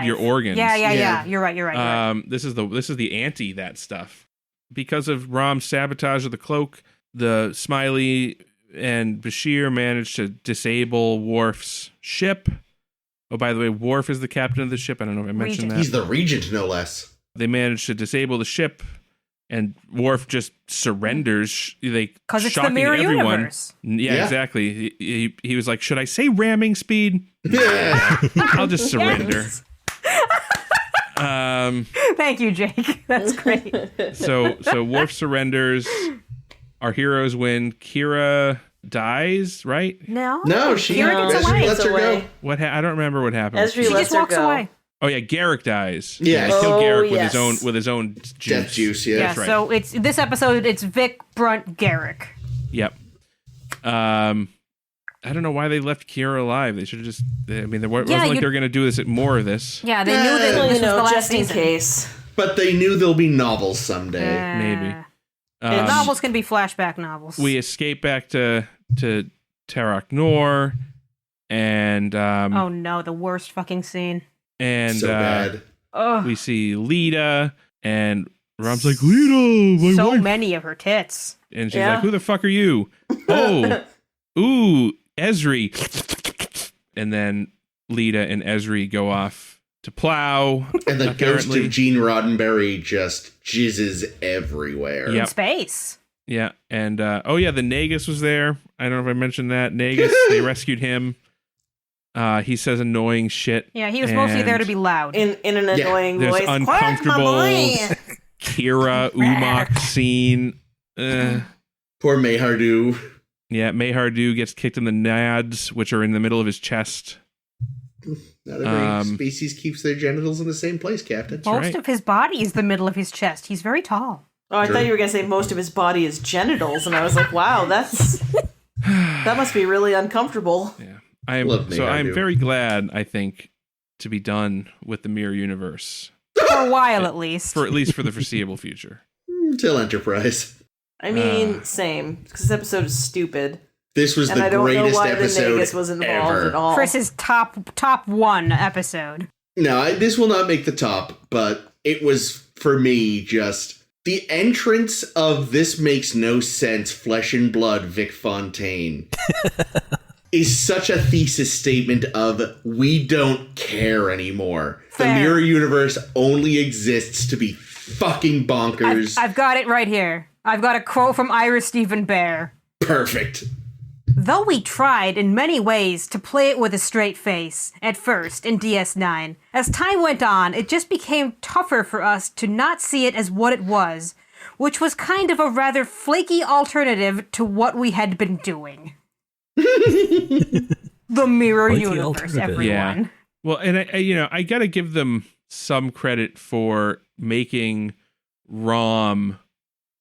your organs. Yeah. You're right. This is the anti that stuff. Because of Rom's sabotage of the cloak, the Smiley and Bashir managed to disable Worf's ship. Oh, by the way, Worf is the captain of the ship. I don't know if I mentioned that. He's the regent, no less. They managed to disable the ship, and Worf just surrenders. Because it's the mirror universe. Yeah, exactly. He was like, should I say ramming speed? Yeah. I'll just surrender. Thank you, Jake. That's great. So Worf surrenders. Our heroes win. Kira dies, right? No, she Kira gets away. lets her go. I don't remember what happened. Ezri She lets just her walks go. away. Oh yeah, Garrick dies. Yeah. They kill Garrick yes. with his own juice. Death juice, yeah. Yeah, That's right. so it's this episode. It's Vic, Brunt, Garrick. Yep. I don't know why they left Kira alive. They should have just. I mean, it wasn't like they were going to do more of this. Yeah, they knew that Well, this was the last just in season. case. But they knew there'll be novels someday. Maybe. Novels can be flashback novels. We escape back to Tarak Nor, and oh no, the worst fucking scene. and So bad. Ugh. we see Lita, and Rom's like, Lita, my So wife. many of her tits. And she's Yeah. like, who the fuck are you? Oh, ooh, Ezri. And then Lita and Ezri go off to plow. And the ghost apparently. of Gene Roddenberry just jizzes everywhere. Yep. In space. Yeah, and the Nagus was there. I don't know if I mentioned that. Nagus, they rescued him. He says annoying shit. Yeah, he was mostly there to be loud. In an annoying There's voice. uncomfortable Kira Umok scene. Poor Mayhardu. Yeah, Mayhardu gets kicked in the nads, which are in the middle of his chest. Not every species keeps their genitals in the same place, Captain. Most right. of his body is the middle of his chest. He's very tall. Oh, I Sure. thought you were going to say most of his body is genitals, and I was like, wow, that must be really uncomfortable. Yeah, Love I'm Mayhardu. very glad. I think to be done with the mirror universe For a while, at least. at least for the foreseeable future. Till Enterprise. I mean, same, because this episode is stupid. This was And the I don't know greatest why the episode Nagus was involved ever. at all. Chris's top one episode. No, this will not make the top, but it was, for me, just the entrance of this makes no sense, flesh and blood Vic Fontaine is such a thesis statement of we don't care anymore. Fair. The mirror universe only exists to be fucking bonkers. I've got it right here. I've got a quote from Ira Stephen Bear. Perfect. Though we tried in many ways to play it with a straight face at first in DS9, as time went on, it just became tougher for us to not see it as what it was, which was kind of a rather flaky alternative to what we had been doing. The mirror Flaky universe, alternative. everyone. Yeah. Well, and I got to give them some credit for making Rom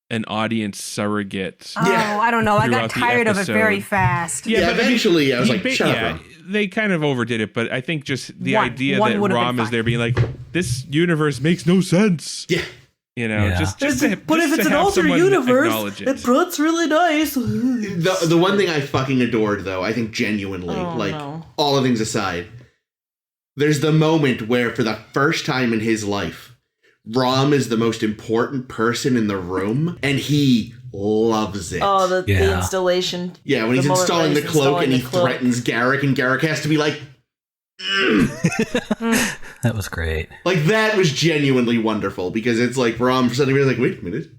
an audience surrogate. Oh, Yeah. I don't know. I Throughout got the tired of it episode. very fast. Yeah, but eventually I was like, shut up, Rom. they kind of overdid it, but I think just the One idea would've that been Rom is fine. there being like, this universe makes no sense. Yeah. You know, Yeah. just But to if just it's to an have alternate someone universe, acknowledge it. it's really nice. The one thing I fucking adored, though, I think genuinely, all of things aside, there's the moment where, for the first time in his life, Rom is the most important person in the room, and he loves it. Oh, the installation. Yeah, when he's installing the cloak and he threatens Garrick, and Garrick has to be like, That was great. like, that was genuinely wonderful, because it's like Rom suddenly was like, wait a minute.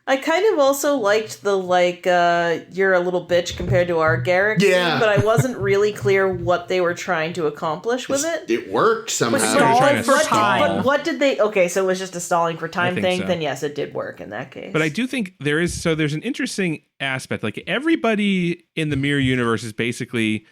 I kind of also liked the, you're a little bitch compared to our Garrick scene, but I wasn't really clear what they were trying to accomplish with it. It worked somehow. Stalling for time. But what did they... Okay, so it was just a stalling for time thing? So. Then yes, it did work in that case. But I do think there's an interesting aspect. Like, everybody in the mirror universe is basically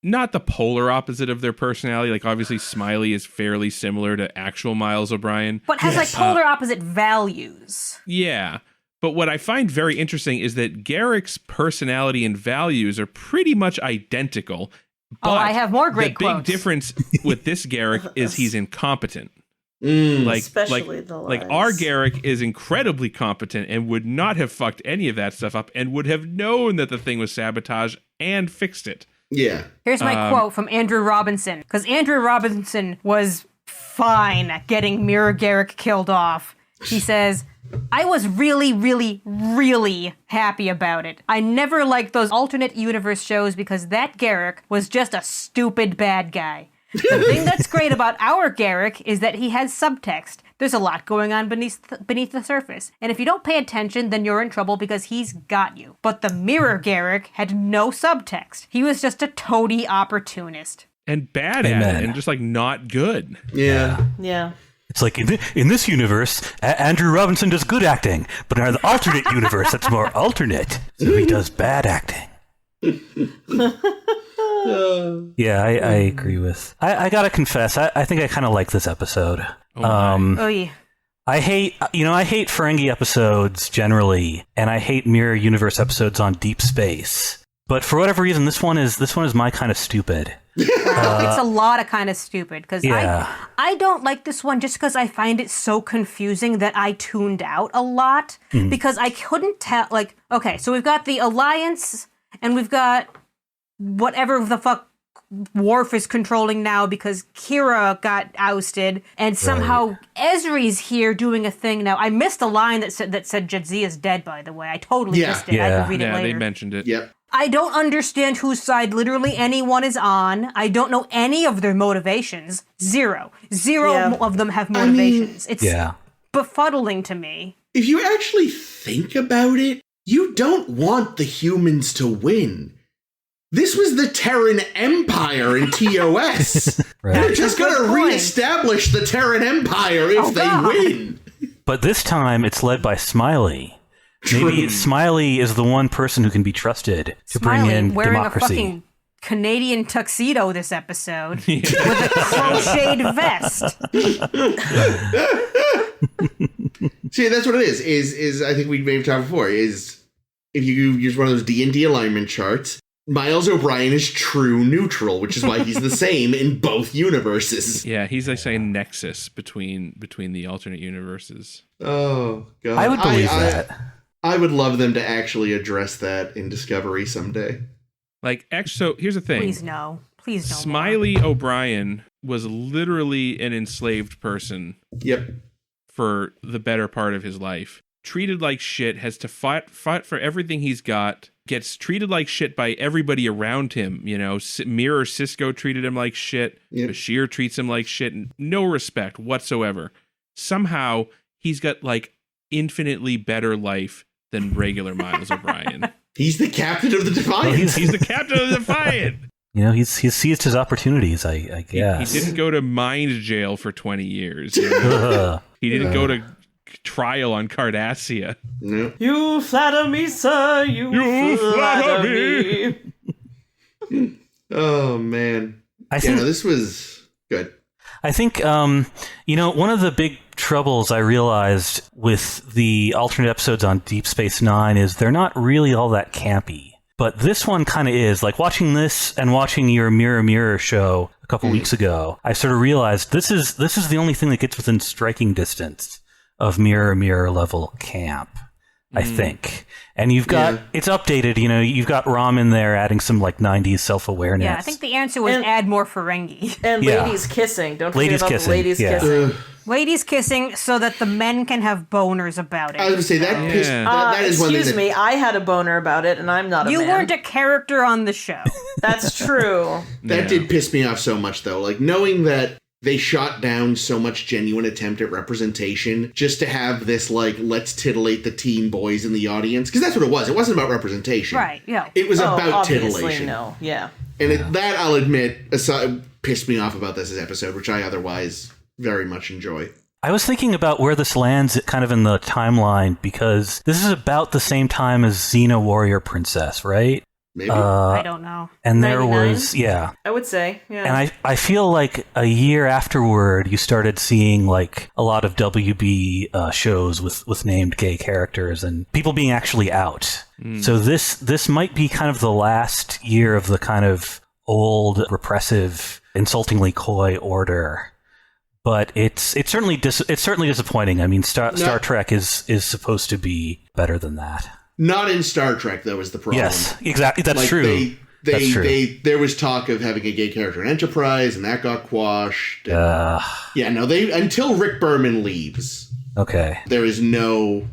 not the polar opposite of their personality. Like, obviously, Smiley is fairly similar to actual Miles O'Brien. But has polar opposite values. Yeah. But what I find very interesting is that Garrick's personality and values are pretty much identical. But I have more great quotes. The big difference with this Garrick is he's incompetent. Especially the lies. Like, our Garrick is incredibly competent and would not have fucked any of that stuff up and would have known that the thing was sabotage and fixed it. Yeah. Here's my quote from Andrew Robinson, because Andrew Robinson was fine at getting Mirror Garrick killed off. He says, I was really, really, really happy about it. I never liked those alternate universe shows because that Garrick was just a stupid bad guy. The thing that's great about our Garrick is that he has subtext. There's a lot going on beneath the surface. And if you don't pay attention, then you're in trouble because he's got you. But the Mirror Garrick had no subtext. He was just a toady opportunist. And bad at it, and just, like, not good. Yeah. Yeah. It's like, in this universe, Andrew Robinson does good acting, but in the alternate universe, that's more alternate, so he does bad acting. Yeah, I agree with... I gotta confess, I think I kind of like this episode. Yeah. I hate Ferengi episodes generally, and I hate Mirror Universe episodes on Deep Space. But for whatever reason, this one is my kind of stupid. It's a lot of kind of stupid, because I don't like this one just because I find it so confusing that I tuned out a lot, because I couldn't tell, like, okay, so we've got the Alliance, and we've got whatever the fuck Worf is controlling now because Kira got ousted, and somehow Ezri's here doing a thing now. I missed a line that said Jadzia's dead, by the way. I totally missed it. I can read it later. They mentioned it. Yep. I don't understand whose side literally anyone is on. I don't know any of their motivations. Zero of them have motivations. It's befuddling to me. If you actually think about it, you don't want the humans to win. This was the Terran Empire in TOS. Right. They're just going to reestablish the Terran Empire if they win. But this time, it's led by Smiley. Maybe Smiley is the one person who can be trusted to bring in wearing democracy. A fucking Canadian tuxedo this episode with a crocheted vest. See, that's what it is. Is I think we may have talked before. Is if you use one of those D&D alignment charts, Miles O'Brien is true neutral, which is why he's the same in both universes. Yeah, he's like saying nexus between the alternate universes. Oh god, I would believe that. I would love them to actually address that in Discovery someday. Like, so here's the thing. Please no. Smiley O'Brien was literally an enslaved person. Yep. For the better part of his life. Treated like shit, has to fight for everything he's got, gets treated like shit by everybody around him. You know, Mirror Cisco treated him like shit. Yep. Bashir treats him like shit. No respect whatsoever. Somehow, he's got, like, infinitely better life than regular Miles O'Brien. He's the captain of the Defiant. He's the captain of the Defiant. You know, he's seized his opportunities, I guess. He didn't go to mind jail for 20 years. You know? He didn't go to trial on Cardassia. No. You flatter me, sir. You flatter me. Oh, man. I think this was good. I think, one of the big troubles I realized with the alternate episodes on Deep Space Nine is they're not really all that campy. But this one kind of is. Like, watching this and watching your Mirror Mirror show a couple weeks ago, I sort of realized this is the only thing that gets within striking distance of mirror level camp, I think. And you've got, it's updated, you know, you've got Rom in there adding some like 90s self-awareness. Yeah, I think the answer was add more Ferengi. And ladies kissing. Don't forget about the ladies kissing. Ladies kissing so that the men can have boners about it. I was going to say, that is one thing. Excuse me, I had a boner about it, and I'm not a man. You weren't a character on the show. That's true. That did piss me off so much, though. Like, knowing that they shot down so much genuine attempt at representation just to have this, like, let's titillate the teen boys in the audience. Because that's what it was. It wasn't about representation. Right, yeah. It was about obviously, titillation. No, yeah. And that, I'll admit, pissed me off about this episode, which I otherwise very much enjoy. I was thinking about where this lands kind of in the timeline, because this is about the same time as Xena Warrior Princess, right? Maybe. I don't know. And there 99? was, I would say, yeah. And I feel like a year afterward, you started seeing like a lot of WB shows with named gay characters and people being actually out. So this might be kind of the last year of the kind of old, repressive, insultingly coy order. But it's certainly disappointing. I mean, Star Trek is supposed to be better than that. Not in Star Trek, though, is the problem. Yes, exactly. That's true. That's true. There was talk of having a gay character in Enterprise, and that got quashed. Until Rick Berman leaves. Okay. There is no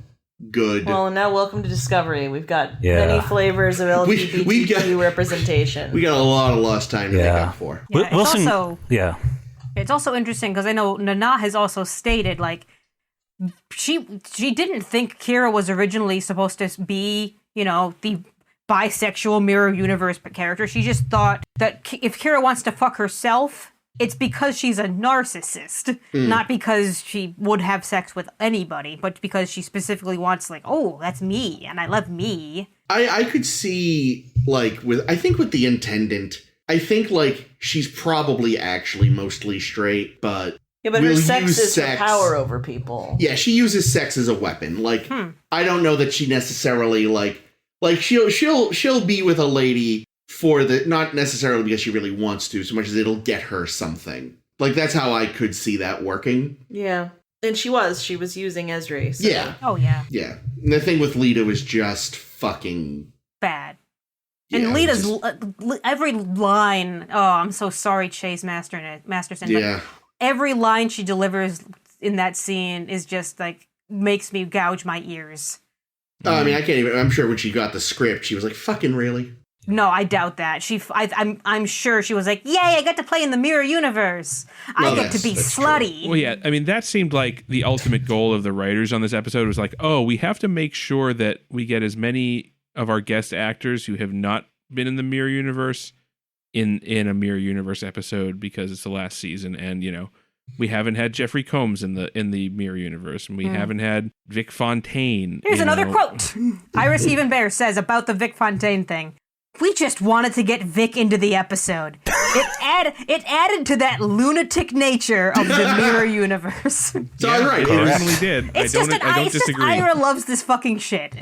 good. Well, and now welcome to Discovery. We've got many flavors of LGBTQ representation. We got a lot of lost time to make up for. Yeah, it's also interesting because I know Nana has also stated, like, she didn't think Kira was originally supposed to be, you know, the bisexual mirror universe character. She just thought that if Kira wants to fuck herself, it's because she's a narcissist, not because she would have sex with anybody, but because she specifically wants, like, oh, that's me, and I love me. I could see, like, with the Intendant, I think, like, she's probably actually mostly straight, but... Yeah, but her sex is her power over people. Yeah, she uses sex as a weapon. Like, I don't know that she necessarily, like she'll be with a lady for not necessarily because she really wants to, so much as it'll get her something. Like, that's how I could see that working. Yeah. And she was using Ezri. So. Yeah. Oh, yeah. Yeah. And the thing with Lita was just fucking... bad. Yeah, and Lita's every line... Oh, I'm so sorry, Chase Masterson. Yeah. But every line she delivers in that scene is just, like, makes me gouge my ears. I mean, I can't even... I'm sure when she got the script, she was like, fucking really? No, I doubt that. I'm sure she was like, yay, I got to play in the mirror universe. I get to be slutty. True. Well, yeah, I mean, that seemed like the ultimate goal of the writers on this episode was like, oh, we have to make sure that we get as many of our guest actors who have not been in the mirror universe in a mirror universe episode because it's the last season, and, you know, we haven't had Jeffrey Combs in the mirror universe, and we haven't had Vic Fontaine. Here's another quote. Ira Stephen Bear says about the Vic Fontaine thing. We just wanted to get Vic into the episode. It added to that lunatic nature of the mirror universe. So I'm right. It definitely did. I don't disagree. Ira loves this fucking shit.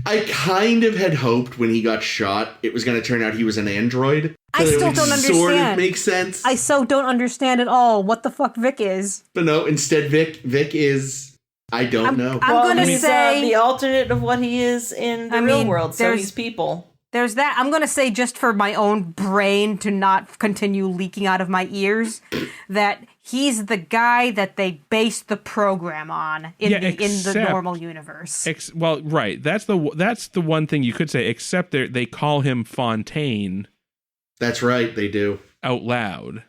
I kind of had hoped when he got shot, it was going to turn out he was an android. I still don't understand. Sort of makes sense. I so don't understand at all what the fuck Vic is. But no, instead Vic is... I don't know. I'm going to say... the alternate of what he is in the real world, so he's people. There's that. I'm going to say, just for my own brain to not continue leaking out of my ears, that he's the guy that they based the program on in the normal universe. Well, right. That's the one thing you could say, except they call him Fontaine. That's right, they do. Out loud.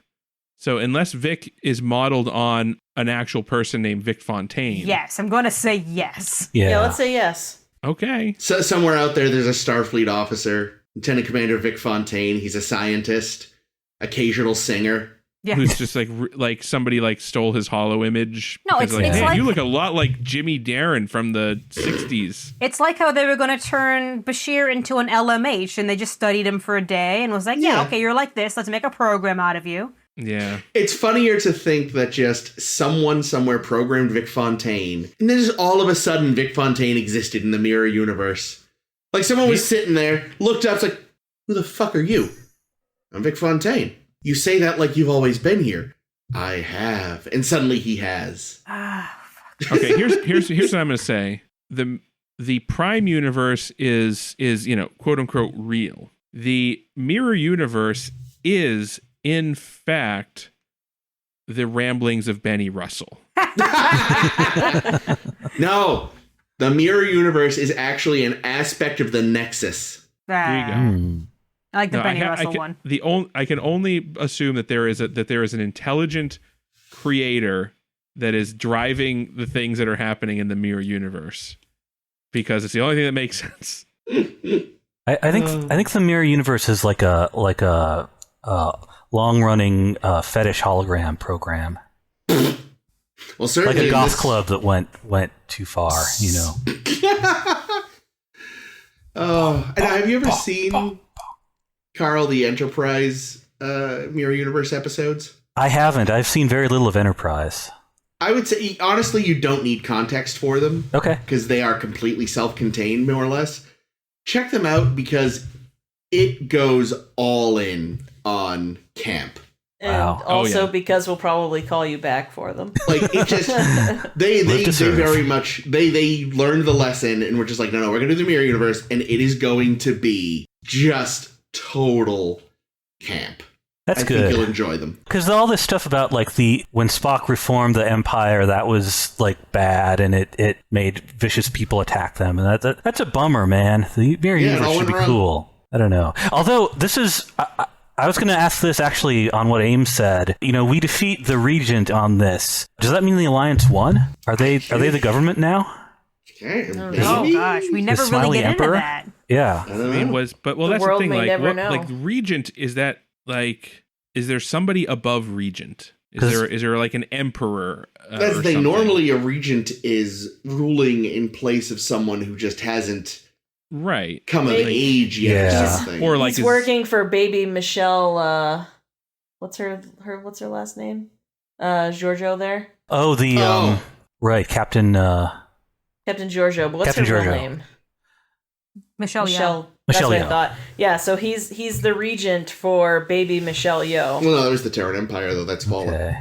So unless Vic is modeled on an actual person named Vic Fontaine. Yes, I'm going to say yes. Yeah, let's say yes. Okay. So somewhere out there's a Starfleet officer, Lieutenant Commander Vic Fontaine. He's a scientist, occasional singer. Yeah. Who's just like somebody like stole his hollow image. No, it's like you look a lot like Jimmy Darren from the 60s. It's like how they were going to turn Bashir into an LMH, and they just studied him for a day and was like, yeah, okay, you're like this. Let's make a program out of you. Yeah. It's funnier to think that just someone somewhere programmed Vic Fontaine, and then just all of a sudden Vic Fontaine existed in the mirror universe. Like, someone was sitting there, looked up, like, who the fuck are you? I'm Vic Fontaine. You say that like you've always been here. I have. And suddenly he has. Okay, here's what I'm going to say. The Prime universe is quote unquote real. The mirror universe is in fact the ramblings of Benny Russell. No, the mirror universe is actually an aspect of the Nexus. There you go. I like the Benny Russell one. I can only assume that there is an intelligent creator that is driving the things that are happening in the mirror universe, because it's the only thing that makes sense. I think the mirror universe is like a long running fetish hologram program. Well, certainly like a goth club that went too far, Oh, and have you ever seen Carl the Enterprise mirror universe episodes? I haven't. I've seen very little of Enterprise. I would say, honestly, you don't need context for them. Okay. Because they are completely self-contained, more or less. Check them out because it goes all in on camp. And Wow. also because we'll probably call you back for them. Like, it just, they very much, they learned the lesson and we're just like, no, we're going to do the mirror universe and it is going to be just total camp. That's good. I think you'll enjoy them. Because all this stuff about like when Spock reformed the Empire, that was like bad, and it made vicious people attack them, and that's a bummer, man. The mirror universe should be cool. I don't know. Although this is, I was going to ask this actually on what Ames said. We defeat the Regent on this. Does that mean the Alliance won? Are they the government now? Okay, oh gosh, we never really get Emperor? into that. Yeah. I mean, that's the thing. Like Regent, is that like, is there somebody above Regent? Is there like an emperor? That's the thing. Normally, a regent is ruling in place of someone who just hasn't come of age yet. Yeah. Or like he's working for baby Michelle. What's her last name? Giorgio there. Oh, right, Captain Giorgio. But what's her real name? Michelle. That's what I thought. Yeah, so he's the regent for baby Michelle Yeoh. Well, no, there's the Terran Empire, though. That's fallen. Okay.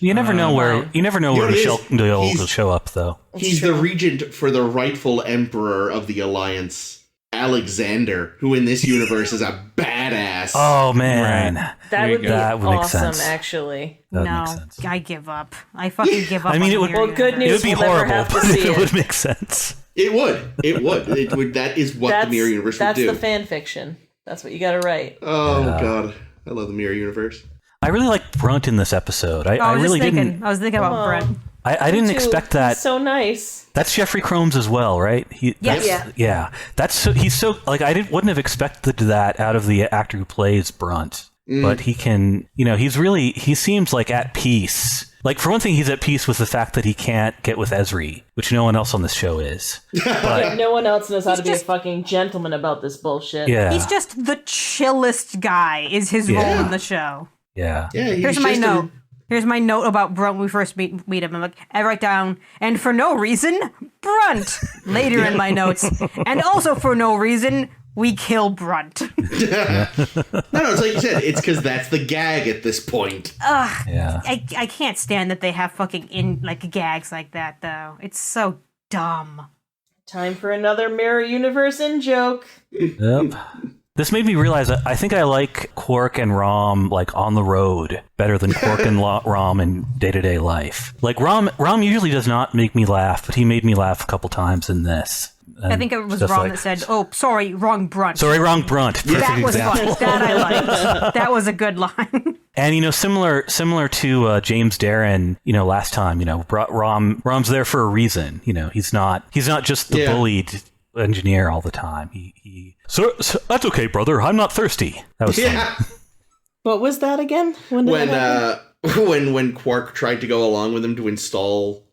You never know where Michelle Yeoh will show up, though. He's the regent for the rightful emperor of the Alliance, Alexander, who in this universe is a badass. Oh man, that would be awesome. Make sense. Actually, no, I give up. I fucking give up. I mean, it would. Well, good news. It would be horrible, but it would make sense. It would. That is what the mirror universe would do. That's the fan fiction. That's what you got to write. Oh god, I love the mirror universe. I really like Brunt in this episode. I really didn't. I was thinking about Brunt. I didn't expect that. He's so nice. That's Jeffrey Combs as well, right? Yeah. That's he's so like wouldn't have expected that out of the actor who plays Brunt. But he can, he seems like at peace. Like, for one thing, he's at peace with the fact that he can't get with Ezri, which no one else on this show is. But no one else knows how to be a fucking gentleman about this bullshit. Yeah. He's just the chillest guy, is his role in the show. Yeah. Here's my note. Here's my note about Brunt when we first meet him. I'm like, I write down, and for no reason, Brunt. Later in my notes. And also for no reason, we kill Brunt. No, it's like you said. It's because that's the gag at this point. Yeah. I can't stand that they have fucking gags like that, though. It's so dumb. Time for another mirror universe in joke. Yep. This made me realize that I think I like Quark and Rom on the road better than Quark and Rom in day-to-day life. Like Rom usually does not make me laugh, but he made me laugh a couple times in this. I think it was Rom that said, "Oh, sorry, wrong Brunt." Sorry, wrong Brunt. Perfect that was example. funny. That I liked. That was a good line. And similar to James Darren, last time, Rom's there for a reason. He's not just the bullied engineer all the time. So that's okay, brother. I'm not thirsty. That was funny. What was that again? When Quark tried to go along with him to install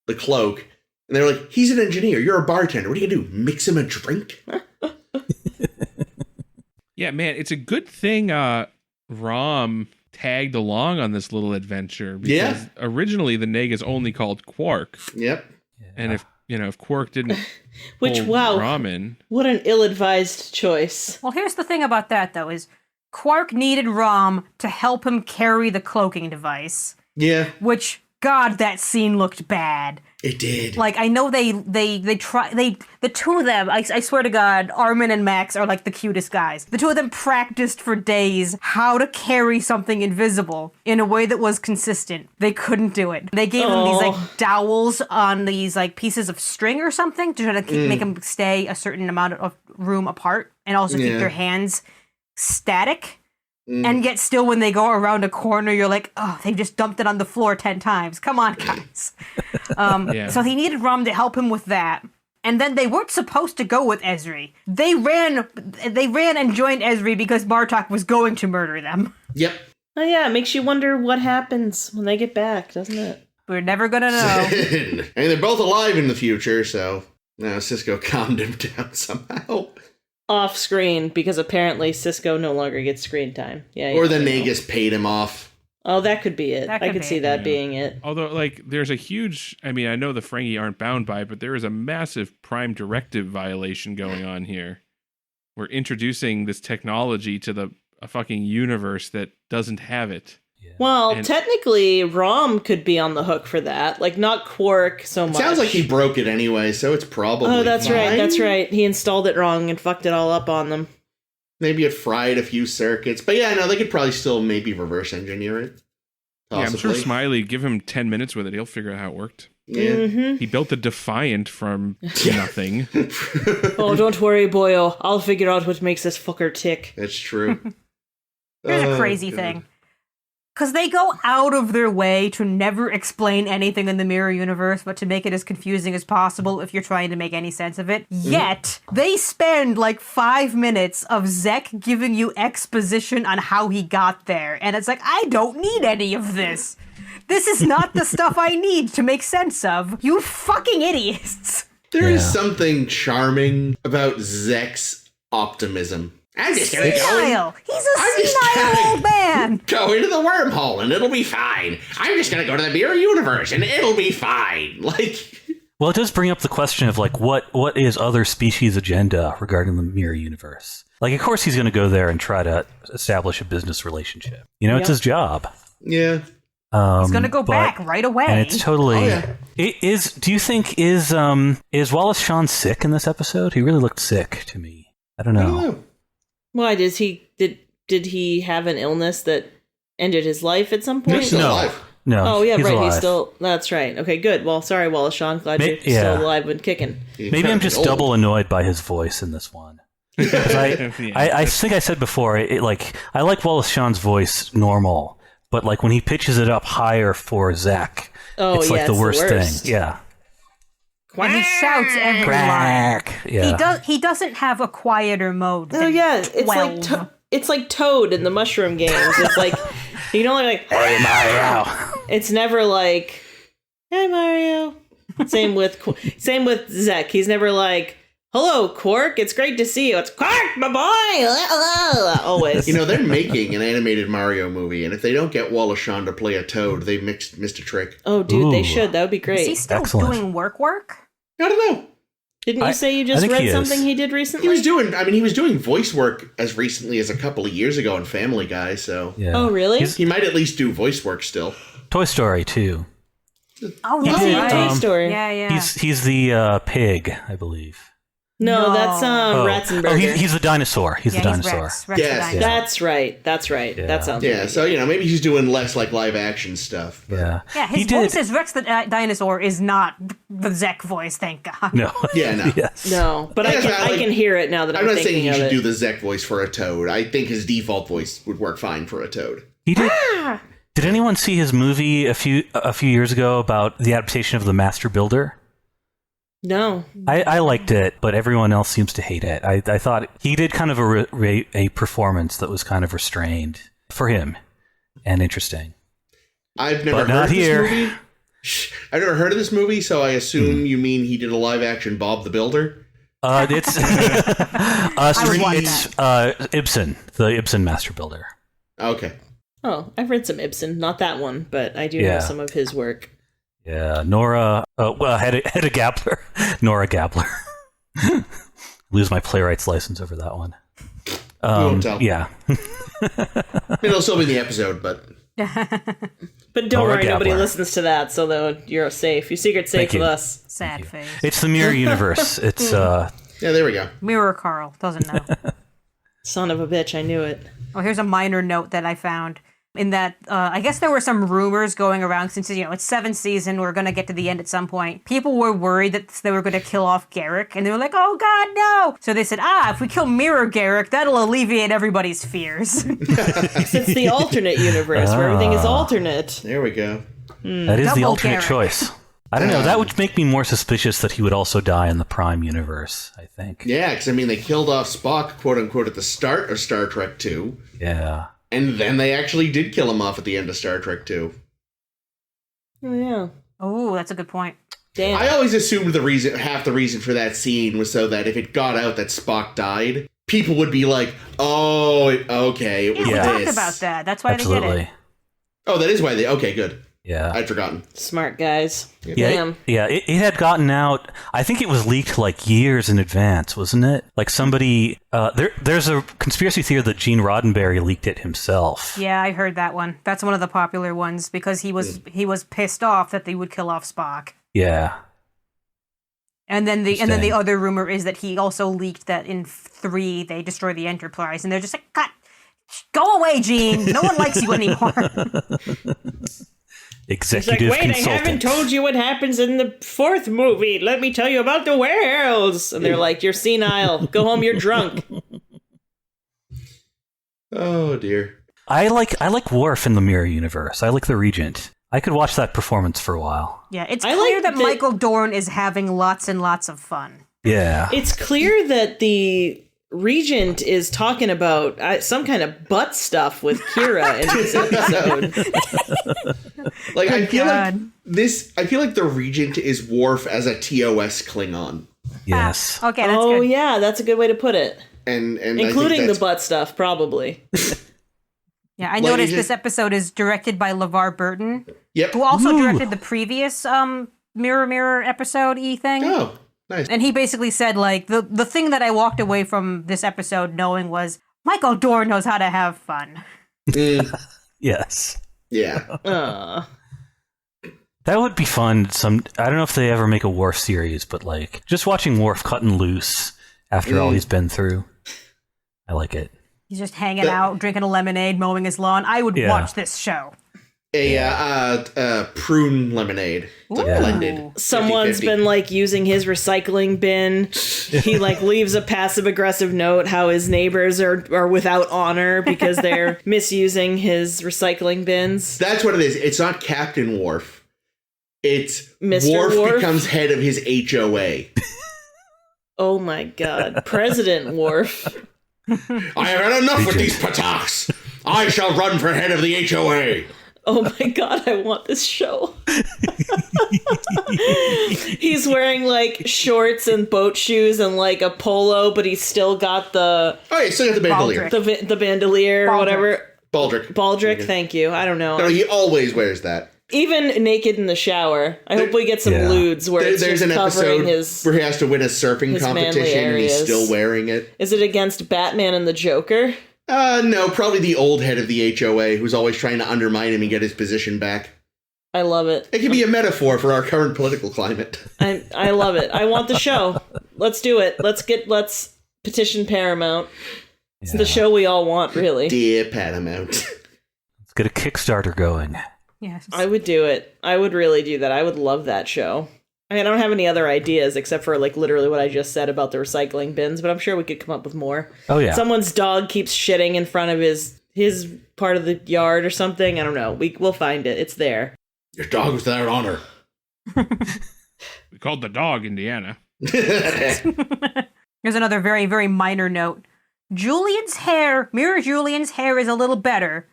the cloak, and they're like, "He's an engineer. You're a bartender. What are you gonna do? Mix him a drink?" Yeah, man, it's a good thing Rom tagged along on this little adventure because originally the Neg is only called Quark. Yep. And if Quark didn't Which, pull wow, Rom in, what an ill-advised choice. Well, here's the thing about that, though, is Quark needed Rom to help him carry the cloaking device. Yeah. Which, God, that scene looked bad. It did. Like, I know the two of them, I swear to God, Armin and Max are like the cutest guys. The two of them practiced for days how to carry something invisible in a way that was consistent. They couldn't do it. They gave them these like dowels on these like pieces of string or something to try to make them stay a certain amount of room apart and also keep their hands static. And yet still when they go around a corner, you're like, oh, they just dumped it on the floor 10 times. Come on, guys. So he needed Rom to help him with that. And then they weren't supposed to go with Ezri. They ran and joined Ezri because Bartok was going to murder them. Yep. Oh yeah, it makes you wonder what happens when they get back, doesn't it? We're never gonna know. And they're both alive in the future, so now Cisco calmed him down somehow. Off screen, because apparently Cisco no longer gets screen time. Yeah. Or the Nagus paid him off. Oh, that could be it. I could see that being it. Although, like, there's a huge... I mean, I know the Ferengi aren't bound by it, but there is a massive Prime Directive violation going on here. We're introducing this technology to a fucking universe that doesn't have it. Yeah. Well, technically, Rom could be on the hook for that. Like, not Quark so much. Sounds like he broke it anyway, so it's probably that's fine. right, that's right. He installed it wrong and fucked it all up on them. Maybe it fried a few circuits. But yeah, no, they could probably still maybe reverse engineer it. Possibly. Yeah, I'm sure Smiley, give him 10 minutes with it, he'll figure out how it worked. Yeah. Mm-hmm. He built the Defiant from nothing. Oh, don't worry, boyo. I'll figure out what makes this fucker tick. That's true. Here's a crazy thing. Because they go out of their way to never explain anything in the mirror universe, but to make it as confusing as possible if you're trying to make any sense of it. Yet, they spend like 5 minutes of Zek giving you exposition on how he got there. And it's like, I don't need any of this. This is not the stuff I need to make sense of. You fucking idiots. There is something charming about Zek's optimism. I'm just gonna senile. He's a senile old man. Go into the wormhole and it'll be fine. I'm just gonna go to the mirror universe and it'll be fine. Like, well, it does bring up the question of like what is other species' agenda regarding the mirror universe. Like, of course, he's going to go there and try to establish a business relationship. You know, it's his job. Yeah. He's going to go back right away. And it's totally. It is. Do you think is Wallace Shawn sick in this episode? He really looked sick to me. I don't know. Why did he have an illness that ended his life at some point? He's still alive. No. Oh yeah, he's right. alive. He's still. That's right. Okay, good. Well, sorry, Wallace Shawn. Glad you're still alive and kicking. Maybe I'm just double annoyed by his voice in this one. I think I said before, I like Wallace Shawn's voice normal, but like when he pitches it up higher for Zach, it's like the worst thing. Yeah. And he shouts every line. Yeah. He doesn't have a quieter mode. Oh yeah, it's like Toad in the Mushroom Games. It's like you can only like, hey Mario. It's never like, hey Mario. Same with Zek. He's never like, hello Quark. It's great to see you. It's Quark, my boy. Always. You know, they're making an animated Mario movie, and if they don't get Wallace Shawn to play a Toad, they've missed a trick. Oh, dude, they should. That would be great. Is he still doing work? I don't know. Didn't you say you just read something he did recently? He was doing voice work as recently as a couple of years ago on Family Guy, so... Yeah. Oh, really? He might at least do voice work still. Toy Story, too. Oh, that's right. Toy Story. Yeah. He's the pig, I believe. No, that's Ratzenberger. Oh, he's the dinosaur. He's the dinosaur. Rex Yes. That's right. Yeah. That sounds right. So, maybe he's doing less like live action stuff. But. Yeah, his voice as Rex the dinosaur is not the Zek voice, thank God. No. Yeah, no. Yes. No, but I can hear it now that I'm thinking of it. not saying he should do the Zek voice for a Toad. I think his default voice would work fine for a Toad. He did. Did anyone see his movie a few years ago about the adaptation of The Master Builder? No. I liked it, but everyone else seems to hate it. I thought he did kind of a performance that was kind of restrained for him and interesting. I've never heard of this movie. I've never heard of this movie, so I assume you mean he did a live action Bob the Builder? It's Ibsen, the Ibsen Master Builder. Okay. Oh, I've read some Ibsen, not that one, but I do know some of his work. Yeah, Nora. Hedda Gabler. Nora Gabler. Lose my playwright's license over that one. won't tell. Yeah. It'll still be in the episode, but... But don't Or a worry, nobody Gabler. listens to that, so though you're safe. Your secret's safe Thank with you. us. Sad face. It's the mirror universe. It's Yeah, there we go. Mirror Carl doesn't know. Son of a bitch, I knew it. Oh, here's a minor note that I found. In that, I guess there were some rumors going around since, it's 7th season, we're going to get to the end at some point. People were worried that they were going to kill off Garrick, and they were like, oh god, no! So they said, if we kill Mirror Garrick, that'll alleviate everybody's fears. It's the alternate universe where everything is alternate. There we go. that is the Double alternate Garrick. choice. I don't know. That would make me more suspicious that he would also die in the Prime universe, I think. Yeah, because, they killed off Spock, quote-unquote, at the start of Star Trek 2. Yeah. And then they actually did kill him off at the end of Star Trek 2. Oh, yeah. Oh, that's a good point. Damn. I always assumed half the reason for that scene was so that if it got out that Spock died, people would be like, oh, okay, it was We Yeah. talked this. about that. That's why they Absolutely. did it. Oh, that is why they... Okay, good. Yeah. I'd forgotten. Smart guys. Yeah, Damn. it had gotten out. I think it was leaked like years in advance, wasn't it? Like somebody, there's a conspiracy theory that Gene Roddenberry leaked it himself. Yeah, I heard that one. That's one of the popular ones because he was pissed off that they would kill off Spock. Yeah. And then the Interesting. other rumor is that he also leaked that in 3 they destroy the Enterprise, and they're just like, God, go away, Gene. No one likes you anymore. Executive consultant. told you what happens in the 4th movie. Let me tell you about the whales. And they're like, you're senile. Go home, you're drunk. Oh, dear. I like Worf in the Mirror Universe. I like the Regent. I could watch that performance for a while. Yeah, it's I clear like that that- Michael Dorn is having lots and lots of fun. Yeah. It's clear that the Regent is talking about some kind of butt stuff with Kira in this episode. Like, I feel like God. I feel like the Regent is Worf as a TOS Klingon. Yes. Okay, that's Oh, good. yeah, that's a good way to put it. And I think Including the that's- butt stuff, probably. Yeah, I Like, noticed you this just- episode is directed by LeVar Burton, Yep. who also Ooh. directed the previous Mirror Mirror episode thing. Oh, nice. And he basically said, like, the thing that I walked away from this episode knowing was Michael Dorn knows how to have fun. Yes. Yeah. That would be fun. I don't know if they ever make a Worf series, but like just watching Worf cutting loose after all he's been through. I like it. He's just hanging out, drinking a lemonade, mowing his lawn. I would Yeah. watch this show. A prune lemonade. It's a Ooh. blended. Someone's 50-50. been like using his recycling bin. He like leaves a passive aggressive note how his neighbors are without honor because they're misusing his recycling bins. That's what it is. It's not Captain Worf. It's Mr. Worf? becomes head of his HOA. Oh my god. President Worf. I have had enough with these pataks. I shall run for head of the HOA. Oh my god, I want this show. He's wearing like shorts and boat shoes and like a polo, but he's still got the Oh, yeah, still got the bandolier. the bandolier or Baldric. whatever. Baldric. Baldric, thank you. I don't know. No, he always wears that. Even naked in the shower. I hope we get some Yeah. lewds where it's There's just an covering episode his... where he has to win a surfing his manly competition and he's areas. still wearing it. Is it against Batman and the Joker? No, probably the old head of the HOA who's always trying to undermine him and get his position back. I love it. It can be a metaphor for our current political climate. I love it. I want the show. Let's do it. Let's petition Paramount. It's the show we all want, really. Dear Paramount. Let's get a Kickstarter going. Yes. I would do it. I would really do that. I would love that show. I mean, I don't have any other ideas except for like literally what I just said about the recycling bins, but I'm sure we could come up with more. Oh yeah. Someone's dog keeps shitting in front of his part of the yard or something. I don't know. We'll find it. It's there. Your dog was without honor. We called the dog Indiana. Here's another very, very minor note. Mirror Julian's hair is a little better,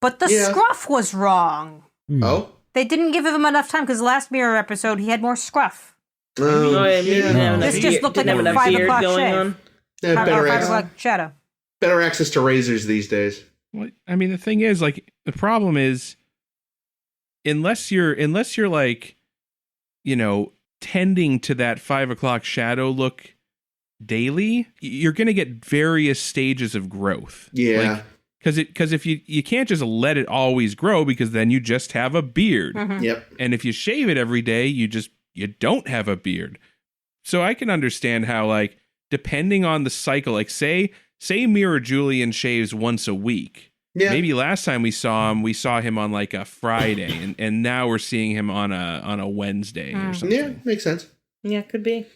but the Yeah. scruff was wrong. Oh? They didn't give him enough time because last Mirror episode he had more scruff. This just looked like a 5 o'clock shave. Yeah, Five better, o'clock shadow. better access to razors these days. Well, I mean, the thing is, like, the problem is, unless you're like, tending to that 5 o'clock shadow look daily, you're going to get various stages of growth. Yeah. Because if you can't just let it always grow, because then you just have a beard. Mhm. Yep. And if you shave it every day, you don't have a beard. So I can understand how, like, depending on the cycle, like say Mirror Julian shaves once a week. Yeah. Maybe last time we saw him on like a Friday, and now we're seeing him on a Wednesday or something. Yeah, makes sense. Yeah, could be.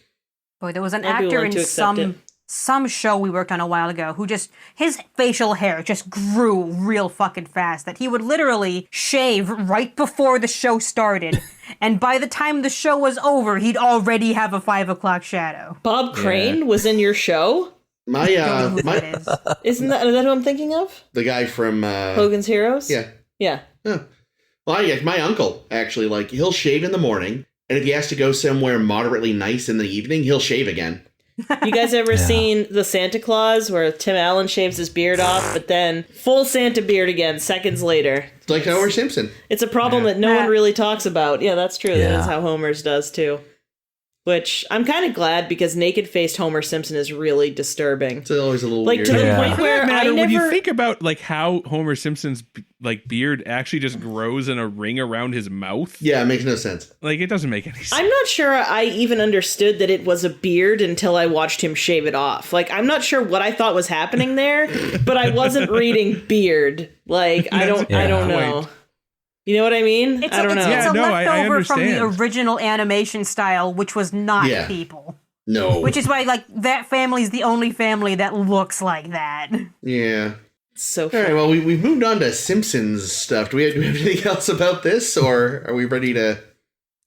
Boy, there was an I'd be actor willing in to accept it. some show we worked on a while ago who just, his facial hair just grew real fucking fast, that he would literally shave right before the show started. And by the time the show was over, he'd already have a 5 o'clock shadow. Bob Crane was in your show? Don't know who that is. Is that who I'm thinking of? the guy from Hogan's Heroes? Yeah. Yeah. Oh. Well, my uncle actually, like, he'll shave in the morning, and if he has to go somewhere moderately nice in the evening, he'll shave again. You guys ever seen The Santa Claus, where Tim Allen shaves his beard off, but then full Santa beard again seconds later? It's like Homer Simpson. It's a problem that no one really talks about. Yeah, that's true. That Yeah. is how Homer's does, too. Which I'm kind of glad, because naked-faced Homer Simpson is really disturbing. It's always a little Like, weird. to the Yeah. point where I Matter, when you never... think about like how Homer Simpson's like beard actually just grows in a ring around his mouth, Yeah, it makes no sense. like it doesn't make any sense. I'm not sure I even understood that it was a beard until I watched him shave it off. Like, I'm not sure what I thought was happening there, but I wasn't reading beard. Like, I don't know. You know what I mean? I don't know. It's a Yeah, no, I leftover from the understand. original animation style, which was not Yeah. people. No. Which is why, like, that family's the only family that looks like that. Yeah. So All funny. right, well, we've moved on to Simpsons stuff. Do we have anything else about this, or are we ready to...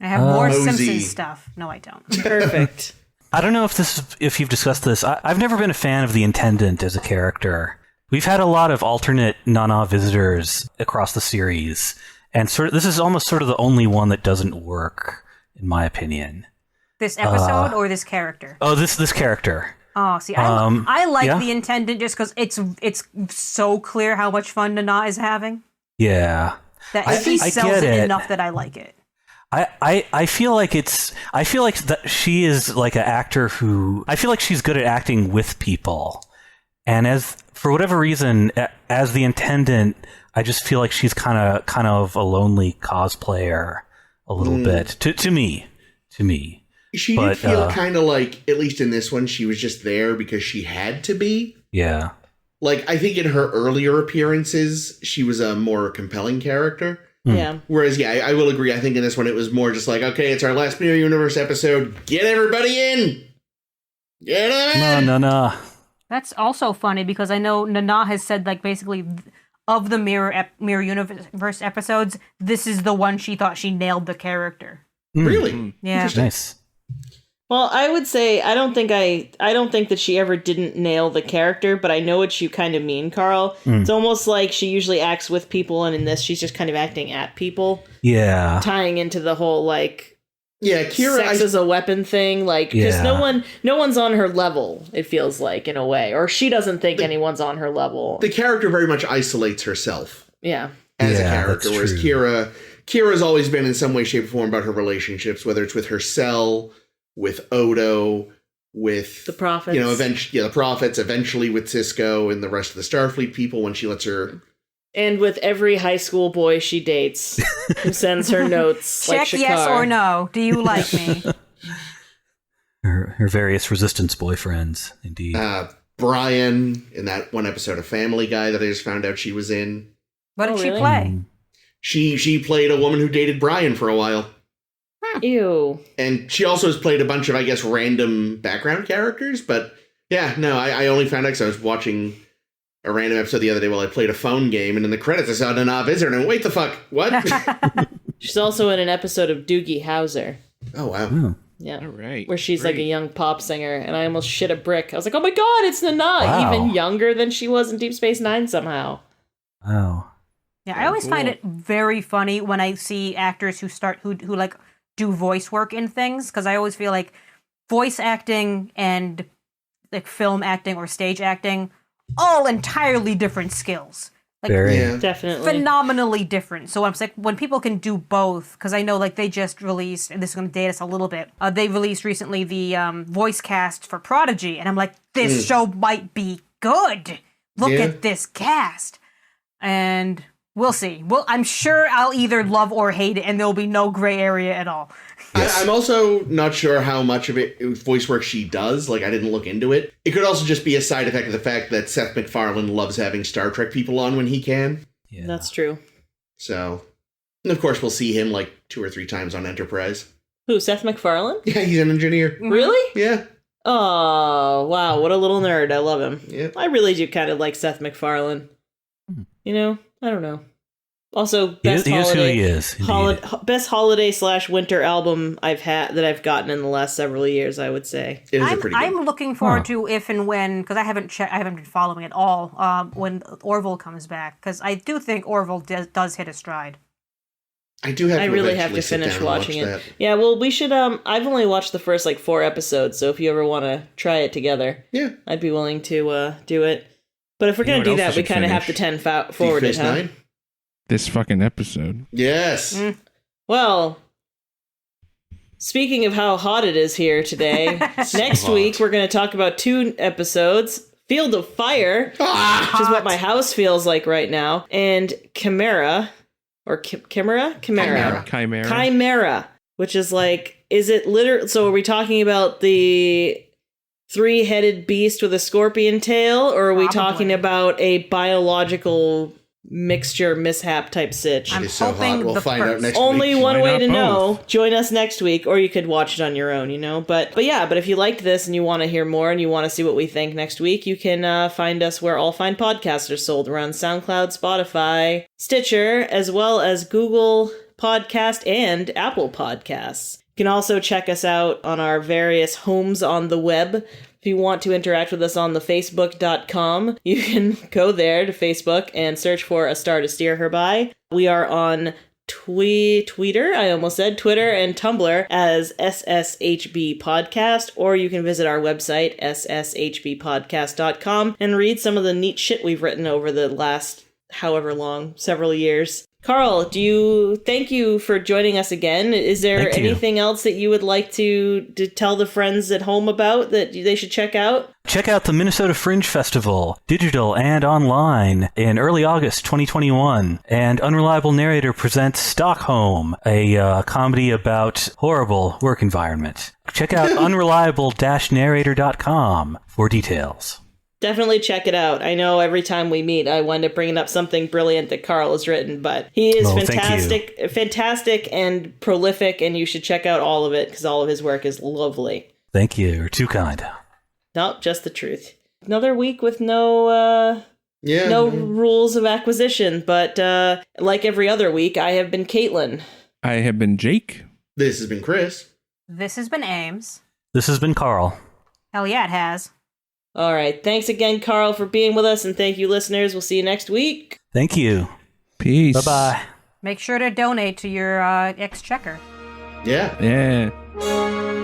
I have more Mosey. Simpsons stuff. No, I don't. Perfect. I don't know if you've discussed this. I've never been a fan of the Intendant as a character. We've had a lot of alternate Nana visitors across the series, and this is almost sort of the only one that doesn't work, in my opinion. This episode or this character? Oh, this character. Oh, see, I like yeah. the Intendant just because it's so clear how much fun Nana is having. Yeah. That he I sells get it it. enough that I like it. I feel like that she is like an actor who, I feel like she's good at acting with people. And for whatever reason, as the Intendant, I just feel like she's kind of a lonely cosplayer a little bit to me. She But, did feel kind of like, at least in this one, she was just there because she had to be. Yeah. Like, I think in her earlier appearances, she was a more compelling character. Yeah. Whereas, yeah, I will agree. I think in this one, it was more just like, okay, it's our last Mirror Universe episode. Get everybody in! Get them in! No. That's also funny because I know Nana has said, like, basically of the Mirror Universe episodes, this is the one she thought she nailed the character. Really? Yeah. Nice. Well, I would say I don't think that she ever didn't nail the character, but I know what you kind of mean, Carl. It's almost like she usually acts with people, and in this, she's just kind of acting at people. Yeah. Tying into the whole, like, Yeah, Kira... sex as a weapon thing, like, because Yeah. no one's on her level, it feels like, in a way. Or she doesn't think anyone's on her level. The character very much isolates herself Yeah. as a Yeah, character, that's whereas true. Kira's always been in some way, shape, or form about her relationships, whether it's with her cell, with Odo, with The Prophets. eventually, the Prophets, eventually with Cisco and the rest of the Starfleet people when she lets her. And with every high school boy she dates, who sends her notes, like Check Shakar. yes or no. Do you like me? Her various resistance boyfriends, indeed. Brian in that one episode of Family Guy that I just found out she was in. What did Oh, she really? play? She played a woman who dated Brian for a while. Ew. And she also has played a bunch of, I guess, random background characters. But yeah, no, I only found out because I was watching a random episode the other day while I played a phone game. And in the credits, I saw Nana Visitor. And I went, wait the fuck, what? She's also in an episode of Doogie Howser. Oh, wow. Oh. Yeah. All right. Where she's like a Great. young pop singer, and I almost shit a brick. I was like, oh my god, it's Nana! Wow. Even younger than she was in Deep Space Nine somehow. Wow. Yeah, I always find cool. it very funny when I see actors who like do voice work in things, because I always feel like voice acting and like film acting or stage acting, all entirely different skills. Like, Very. Yeah. Definitely. phenomenally different. So I'm like, when people can do both, because I know like they just released, and this is going to date us a little bit. They released recently the voice cast for Prodigy, and I'm like, this show might be good. Look at this cast, and we'll see. Well, I'm sure I'll either love or hate it, and there'll be no gray area at all. I'm also not sure how much of it voice work she does. Like, I didn't look into it. It could also just be a side effect of the fact that Seth MacFarlane loves having Star Trek people on when he can. Yeah. That's true. So, and of course, we'll see him like 2 or 3 times on Enterprise. Who, Seth MacFarlane? Yeah, he's an engineer. Really? Yeah. Oh, wow. What a little nerd. I love him. Yeah. I really do kind of like Seth MacFarlane. You know? I don't know. Also, He best is who holiday, he is. Indeed. best holiday/winter album I've had that I've gotten in the last several years, I would say. It is a pretty good. I'm looking forward to if and when, because I haven't been following it all, when Orville comes back, because I do think Orville does hit a stride. I do have to I really have eventually to sit finish down and watching watch it. that. Yeah, well, we should. I've only watched the first 4 episodes, so if you ever want to try it together, Yeah. I'd be willing to do it. But if we're You know gonna do what that, else we we should kind of have to finish? 10 forward Deep it, Space huh? Nine? This fucking episode. Yes. Well, speaking of how hot it is here today, next hot. week we're going to talk about 2 episodes: Field of Fire, which is what my house feels like right now, and Chimera, or Chimera, Chimera. which is is it literal? So are we talking about the 3-headed beast with a scorpion tail, or are we talking Probably. about a biological mixture mishap type sitch? I'm It's so hoping hot. We'll the find out first. next Only week. one Why way not to know. both? Join us next week, or you could watch it on your own, But if you liked this and you want to hear more and you want to see what we think next week, you can find us where all fine podcasts are sold, around SoundCloud, Spotify, Stitcher, as well as Google Podcast and Apple Podcasts. You can also check us out on our various homes on the web. If you want to interact with us on the Facebook.com, you can go there to Facebook and search for A Star to Steer Her By. We are on Twitter and Tumblr as SSHB Podcast, or you can visit our website, sshbpodcast.com, and read some of the neat shit we've written over the last however long, several years. Carl, thank you for joining us again. Is there Thank you. anything else that you would like to tell the friends at home about that they should check out? Check out the Minnesota Fringe Festival, digital and online, in early August 2021. And Unreliable Narrator presents Stockholm, a comedy about horrible work environment. Check out unreliable-narrator.com for details. Definitely check it out. I know every time we meet, I wind up bringing up something brilliant that Carl has written, but he is fantastic and prolific, and you should check out all of it because all of his work is lovely. Thank you. You're too kind. Nope, just the truth. Another week with no rules of acquisition, but like every other week, I have been Caitlin. I have been Jake. This has been Chris. This has been Ames. This has been Carl. Hell yeah, it has. All right. Thanks again, Carl, for being with us, and thank you, listeners. We'll see you next week. Thank you. Peace. Bye-bye. Make sure to donate to your exchequer. Yeah. Yeah.